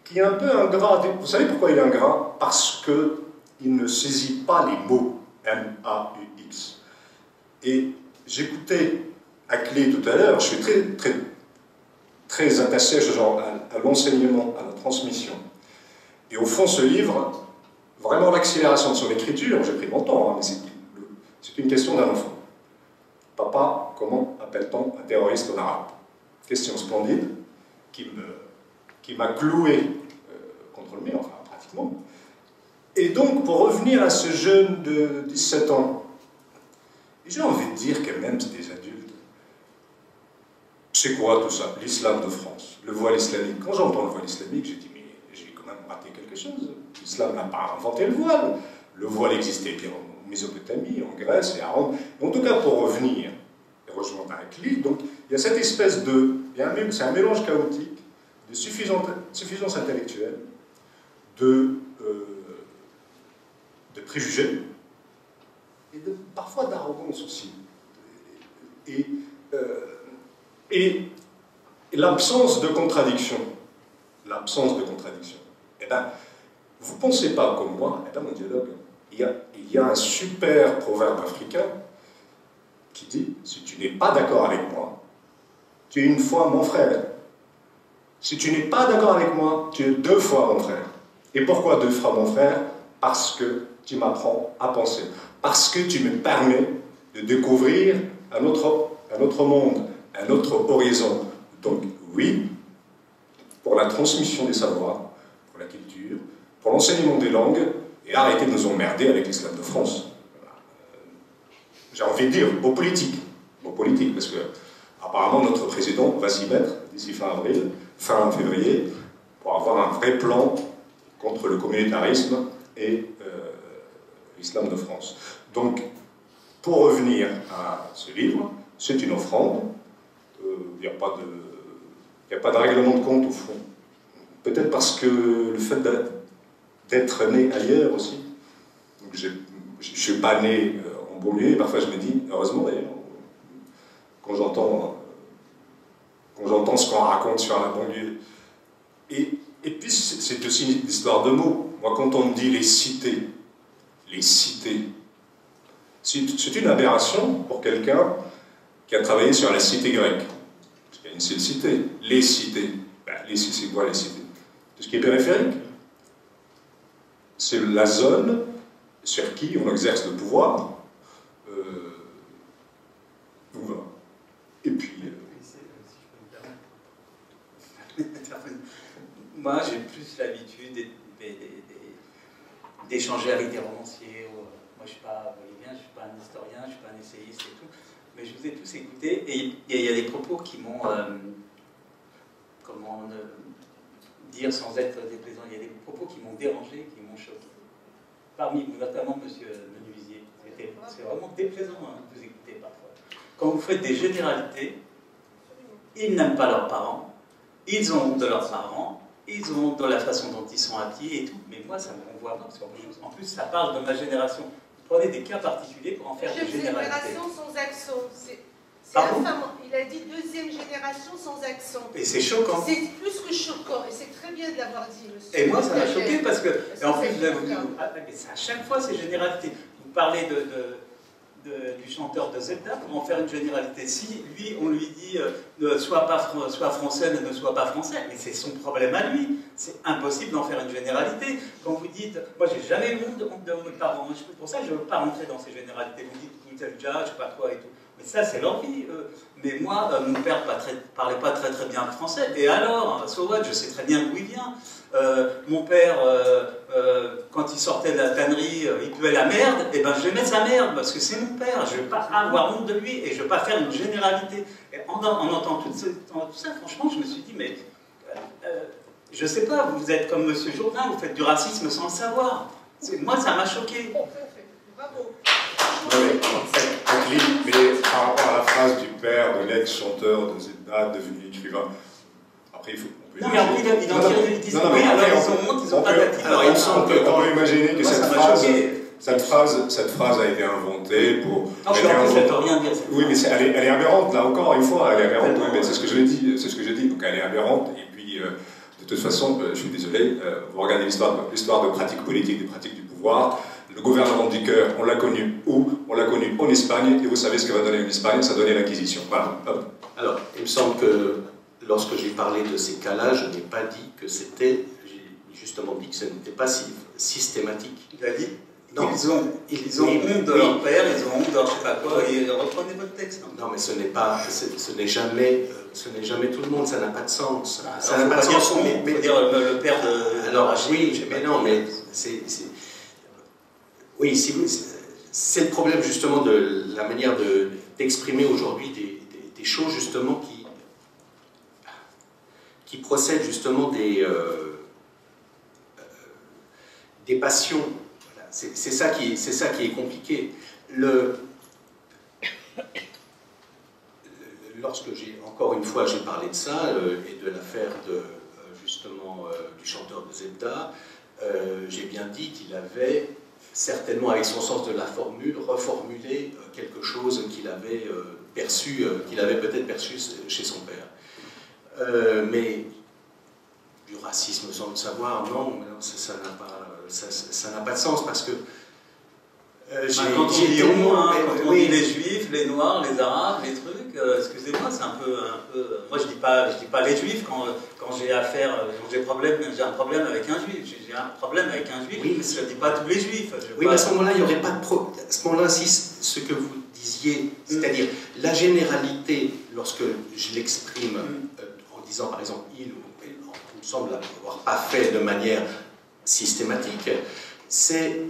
qui est un peu ingrat. Vous savez pourquoi il est ingrat? Parce qu'il ne saisit pas les mots M-A-U-X. Et j'écoutais Acklé tout à l'heure, je suis très attaché à l'enseignement, à la transmission. Et au fond, ce livre, vraiment l'accélération de son écriture, j'ai pris mon temps, mais c'est une question d'un enfant. Papa, comment appelle-t-on un terroriste en arabe? Question splendide, qui m'a cloué contre le mur, enfin pratiquement. Et donc, pour revenir à ce jeune de 17 ans, j'ai envie de dire que même c'est des adultes. C'est quoi tout ça? L'islam de France, le voile islamique. Quand j'entends le voile islamique, j'ai dit, mais j'ai quand même raté quelque chose. L'islam n'a pas inventé le voile. Le voile existait bien en Mésopotamie, en Grèce et à Rome. En tout cas, pour revenir et rejoindre Acklé, donc il y a cette espèce de... C'est un mélange chaotique de suffisance intellectuelle, de préjugés, et parfois d'arrogance aussi. Et l'absence de contradiction. L'absence de contradiction. Eh bien, vous ne pensez pas comme moi, eh bien, mon dialogue, il y a un super proverbe africain qui dit, si tu n'es pas d'accord avec moi, tu es une fois mon frère. Si tu n'es pas d'accord avec moi, tu es deux fois mon frère. Et pourquoi deux fois mon frère? Parce que tu m'apprends à penser. Parce que tu me permets de découvrir un autre monde, un autre horizon. Donc oui, pour la transmission des savoirs, pour la culture, pour l'enseignement des langues, et arrêtez de nous emmerder avec l'islam de France. J'ai envie de dire, aux politiques, parce que apparemment notre président va s'y mettre d'ici fin février, pour avoir un vrai plan contre le communautarisme et l'islam de France. Donc, pour revenir à ce livre, c'est une offrande. Il n'y a pas de règlement de compte au fond. Peut-être parce que le fait d'être né ailleurs aussi. Donc je ne suis pas né en banlieue, et parfois je me dis, heureusement d'ailleurs, quand j'entends ce qu'on raconte sur la banlieue. Et puis c'est aussi une histoire de mots. Moi, quand on me dit les cités, c'est une aberration pour quelqu'un qui a travaillé sur la cité grecque. Parce qu'il y a une seule cité. Les cités. C'est quoi les cités? Tout ce qui est périphérique. C'est la zone sur qui on exerce le pouvoir. Donc voilà. Et puis... Moi, j'ai plus l'habitude d'échanger avec des romanciers. Moi, je ne suis pas, vous voyez bien, je ne suis pas un historien, je ne suis pas un essayiste et tout. Mais je vous ai tous écoutés et il y a des propos qui m'ont, comment dire sans être déplaisant, il y a des propos qui m'ont dérangé, qui m'ont choqué. Parmi vous, notamment M. Menuisier. C'est vraiment déplaisant de vous écouter parfois. Quand vous faites des généralités, ils n'aiment pas leurs parents, ils ont honte de leurs parents, ils ont honte de la façon dont ils sont habillés et tout, mais moi ça me renvoie pas, parce qu'en plus ça parle de ma génération. Vous prenez des cas particuliers pour en faire des généralités. Génération sans accent. C'est Pardon ? infamant. Il a dit deuxième génération sans accent. Et c'est choquant. C'est plus que choquant, et c'est très bien de l'avoir dit, monsieur. Et moi ça m'a choqué parce que, et en plus, c'est à chaque fois c'est généralité. Vous parlez du chanteur de Zelda, comment faire une généralité? Si lui, on lui dit ne sois français, ne sois pas français, mais c'est son problème à lui. C'est impossible d'en faire une généralité. Quand vous dites, moi j'ai jamais eu honte de mes parents, pour ça je ne veux pas rentrer dans ces généralités. Vous dites, vous êtes déjà, je sais pas quoi et tout. Mais ça c'est leur vie. Mais moi, mon père parlait pas très bien le français. Et alors, so what, je sais très bien d'où il vient. Mon père, quand il sortait de la tannerie, il puait la merde, et ben j'aimais sa merde, parce que c'est mon père, je ne veux pas avoir honte de lui, et je ne veux pas faire une généralité. Et en entendant tout ça, franchement, je me suis dit, mais je ne sais pas, vous êtes comme Monsieur Jourdain, vous faites du racisme sans le savoir. Moi, ça m'a choqué. Bravo. Mais par rapport à la phrase du père de l'ex-chanteur de Zelda devenu écrivain, après il faut... Non, mais après, il en tire des disent oui, alors ils ont honte, ils ont pas d'attitude. Alors il me semble qu'on peut imaginer que moi, cette phrase a été inventée pour... Non, je ne peux rien dire. Oui, mais elle est aberrante, là encore, une fois, elle est aberrante, oui, mais c'est ce que je dis, donc elle est aberrante, et puis de toute façon, je suis désolé, vous regardez l'histoire de pratiques politiques, des pratiques du pouvoir, le gouvernement du cœur, on l'a connu où? On l'a connu en Espagne, et vous savez ce que va donner en Espagne, ça donnait l'Inquisition. Voilà. Alors, il me semble que lorsque j'ai parlé de ces cas-là, je n'ai pas dit que c'était, j'ai justement dit que ce n'était pas si systématique. Il a dit non, ils ont honte de leur père, ils ont honte de je sais pas quoi, et reprenez votre texte. Non, mais ce n'est jamais tout le monde, ça n'a pas de sens. Ça n'a pas de sens, mais dire le père de... Alors, oui, mais non, mais oui, c'est le problème justement de la manière d'exprimer aujourd'hui des choses justement qui procèdent justement des passions. Voilà. C'est ça qui est compliqué. Lorsque encore une fois j'ai parlé de ça et de l'affaire justement du chanteur de Zelda, j'ai bien dit qu'il avait certainement, avec son sens de la formule, reformulé quelque chose qu'il avait perçu, qu'il avait peut-être perçu chez son père. Mais du racisme sans le savoir, non, ça n'a pas de sens, parce que quand on dit les juifs, les noirs, les arabes, les trucs, excusez-moi, c'est un peu... Moi, je dis pas les juifs quand j'ai un problème avec un juif. J'ai un problème avec un juif, mais je ne dis pas tous les juifs. Oui, mais à ce moment-là, il n'y aurait pas de problème. À ce moment-là, si ce que vous disiez, c'est-à-dire la généralité, lorsque je l'exprime en disant, par exemple, il me semble l'avoir pas fait de manière systématique, c'est...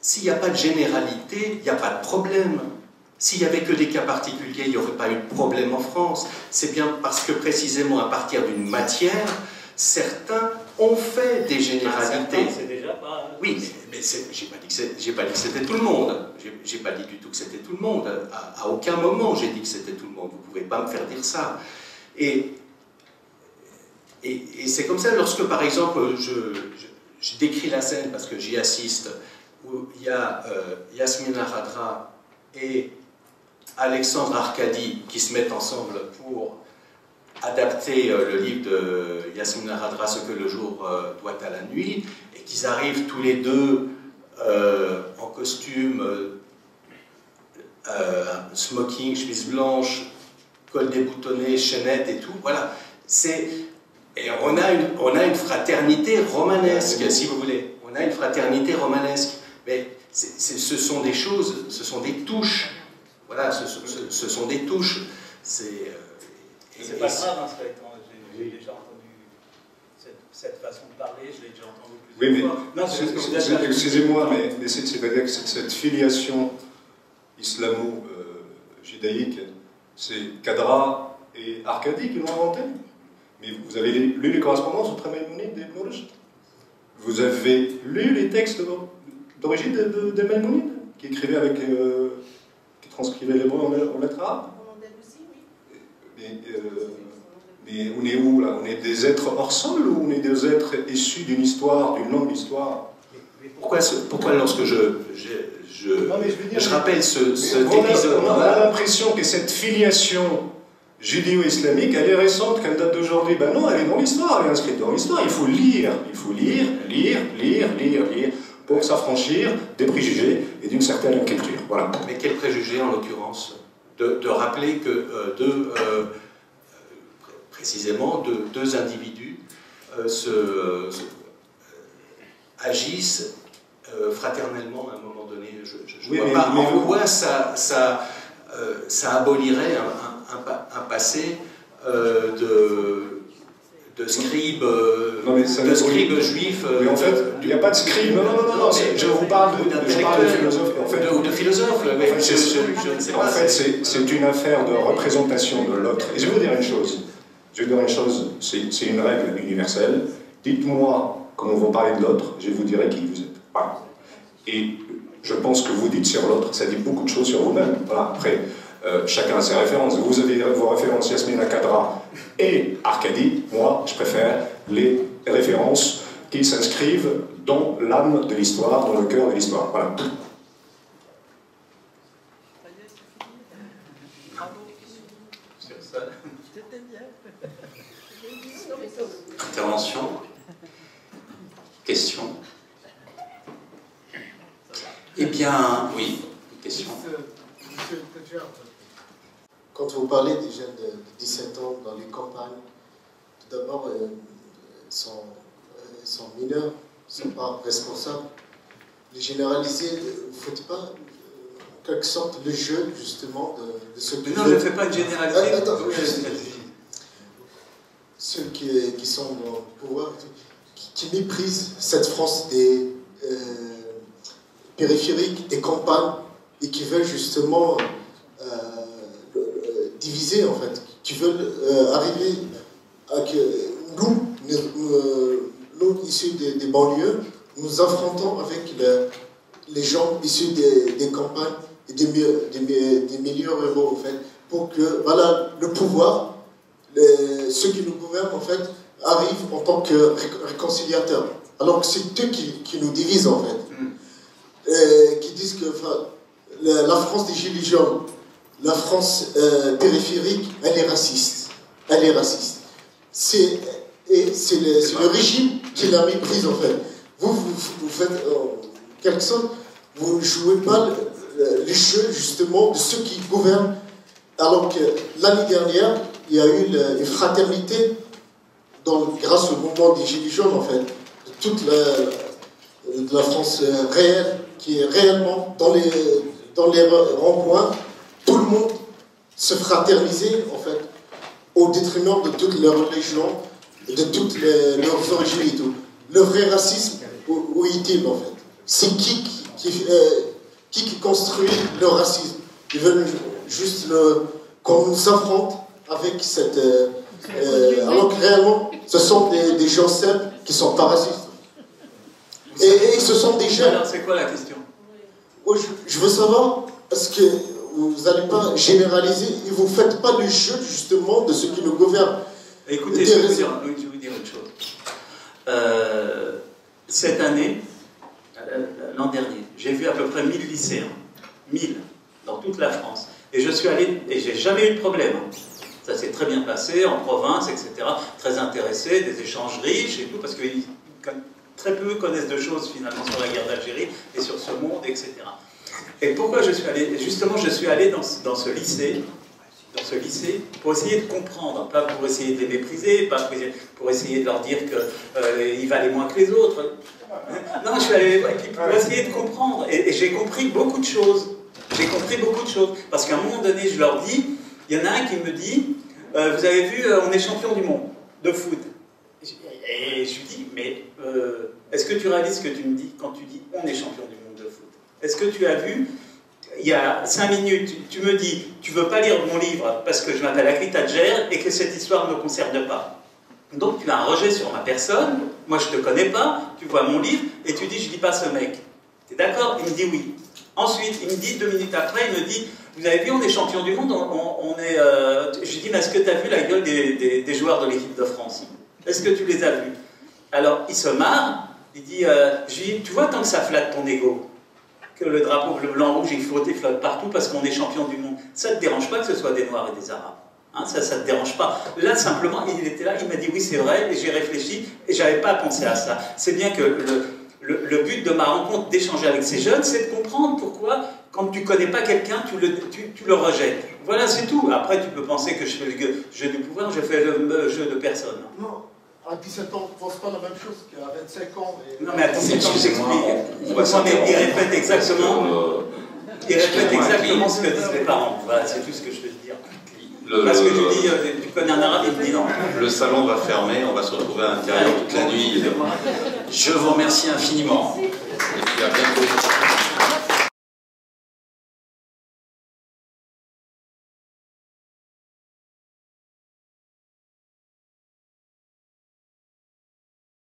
s'il n'y a pas de généralité, il n'y a pas de problème. S'il n'y avait que des cas particuliers, il n'y aurait pas eu de problème en France. C'est bien parce que précisément à partir d'une matière, certains ont fait des généralités. C'est déjà pas... Oui, mais j'ai pas dit que c'était tout le monde. J'ai pas dit du tout que c'était tout le monde. À aucun moment j'ai dit que c'était tout le monde. Vous ne pouvez pas me faire dire ça. Et c'est comme ça lorsque, par exemple, je décris la scène parce que j'y assiste, où il y a Yasmina Khadra et Alexandre Arcadi qui se mettent ensemble pour adapter le livre de Yasmina Khadra, Ce que le jour doit à la nuit, et qu'ils arrivent tous les deux en costume, smoking, chemise blanche, col déboutonné, chaînette et tout. Voilà. Et on a une fraternité romanesque, si vous voulez. On a une fraternité romanesque. Mais ce sont des choses, ce sont des touches. Voilà, ce sont des touches. C'est pas grave, hein, j'ai déjà entendu cette façon de parler, je l'ai déjà entendu plusieurs fois. Non, excusez-moi, mais c'est-à-dire que cette filiation islamo-judaïque, c'est Khadra et Arcadi qui l'ont inventé. Mais vous avez lu les correspondances entre Maïmonide et Ibn Rushd. Vous avez lu les textes d'origine de Maïmonide, qui écrivait avec... qui transcrivait l'hébreu en lettres arabes. Mais on est où là? On est des êtres hors sol ou on est des êtres issus d'une histoire, d'une longue histoire? Mais pourquoi lorsque je rappelle cet épisode... On a l'impression que cette filiation judéo-islamique, elle est récente, qu'elle date d'aujourd'hui. Ben non, elle est dans l'histoire, elle est inscrite dans l'histoire. Il faut lire, pour s'affranchir des préjugés et d'une certaine culture. Voilà. Mais quel préjugé en l'occurrence de rappeler que précisément deux individus agissent fraternellement à un moment donné. Je ne vois pas en quoi ça abolirait un passé de scribes juifs. Mais en fait, il n'y a pas de scribe. Non, je vous parle de philosophes. Ou de philosophes. En fait, c'est une affaire de représentation de l'autre. Et je vais vous dire une chose. C'est une règle universelle. Dites-moi comment vous parlez de l'autre, je vous dirai qui vous êtes. Voilà. Et je pense que vous dites sur l'autre, ça dit beaucoup de choses sur vous-même. Voilà. Après, chacun a ses références. Vous avez vos références Yasmina Kadra et Arcadie. Moi, je préfère les références qui s'inscrivent dans l'âme de l'histoire, dans le cœur de l'histoire. Voilà. Intervention? Question? Eh bien, oui, question. Quand vous parlez des jeunes de 17 ans dans les campagnes, tout d'abord, ils sont mineurs, ils ne sont pas responsables. Les généraliser, vous ne faites pas, en quelque sorte, le jeu, justement, de ceux qui... Non, je ne fais pas une généralité. Ceux qui sont dans le pouvoir, qui méprisent cette France des périphériques, des campagnes, et qui veulent justement diviser, en fait, qui veulent arriver à que nous issus des banlieues, nous affrontons avec les gens issus des campagnes et des milieux ruraux, en fait, pour que, voilà, le pouvoir, ceux qui nous gouvernent, en fait, arrivent en tant que réconciliateurs. Alors que c'est eux qui nous divisent, en fait. Qui disent que la France des Gilets jaunes, la France périphérique, elle est raciste. Elle est raciste. C'est le régime qui la méprise, en fait. Vous faites, en quelque sorte, vous ne jouez pas les jeux, justement, de ceux qui gouvernent. Alors que l'année dernière, il y a eu une fraternité grâce au mouvement des Gilets jaunes, en fait, de toute la France réelle, qui est réellement dans les ronds-points, tout le monde se fraternisait, en fait, au détriment de toute leur religion, de toutes leurs origines et tout. Le vrai racisme, où est-il, en fait? C'est qui construit le racisme? Ils veulent juste qu'on nous affronte avec cette... alors que réellement, ce sont des gens simples qui ne sont pas racistes. Et ce sont des jeunes. Alors, c'est quoi la question? Je veux savoir, est-ce que vous n'allez pas généraliser et vous ne faites pas le jeu, justement, de ceux qui nous gouvernent? Écoutez, je vais vous dire une chose. Cette année, l'an dernier, j'ai vu à peu près 1000 lycéens. 1000, dans toute la France. Et je suis allé, et j'ai jamais eu de problème. Ça s'est très bien passé, en province, etc. Très intéressés, des échanges riches et tout, parce que très peu connaissent de choses, finalement, sur la guerre d'Algérie et sur ce monde, etc. Et pourquoi je suis allé? Justement, je suis allé dans ce lycée pour essayer de comprendre, pas pour essayer de les mépriser, pas pour essayer de leur dire qu'ils valaient moins que les autres. Non, je suis allé pour essayer de comprendre. Et j'ai compris beaucoup de choses. Parce qu'à un moment donné, je leur dis, il y en a un qui me dit, vous avez vu, on est champion du monde de foot. Et je lui dis, mais est-ce que tu réalises ce que tu me dis quand tu dis on est champion du monde de foot? Est-ce que tu as vu, il y a 5 minutes, tu me dis, tu veux pas lire mon livre parce que je m'appelle Akrit Tadjer et que cette histoire ne me concerne pas. Donc tu as un rejet sur ma personne, moi je te connais pas, tu vois mon livre et tu dis je lis pas ce mec. T'es d'accord? Il me dit oui. Ensuite, il me dit 2 minutes après, il me dit Vous avez vu, on est champion du monde, je lui dis, mais est-ce que tu as vu la gueule des joueurs de l'équipe de France? Est-ce que tu les as vus? Alors, il se marre, il dit, je lui dis, tu vois, tant que ça flatte ton ego, que le drapeau bleu, blanc, rouge, il flotte partout parce qu'on est champion du monde, ça ne te dérange pas que ce soit des Noirs et des Arabes? Hein, ça ne te dérange pas. Là, simplement, il était là, il m'a dit, oui, c'est vrai, et j'ai réfléchi, et je n'avais pas pensé à ça. C'est bien que le but de ma rencontre, d'échanger avec ces jeunes, c'est de comprendre pourquoi, quand tu ne connais pas quelqu'un, tu le rejettes. Voilà, c'est tout. Après, tu peux penser que je fais le jeu du pouvoir, je fais le jeu de personne. Non, à 17 ans, on ne pense pas la même chose qu'à 25 ans. Non, mais à 17 ans, j'explique. Il répète exactement, ce que disent les parents. Voilà, c'est tout ce que je veux dire. Parce que tu dis, tu connais un arabe, il me dit non. Le salon va fermer, on va se retrouver à l'intérieur toute la nuit. Je vous remercie infiniment. Et puis à bientôt.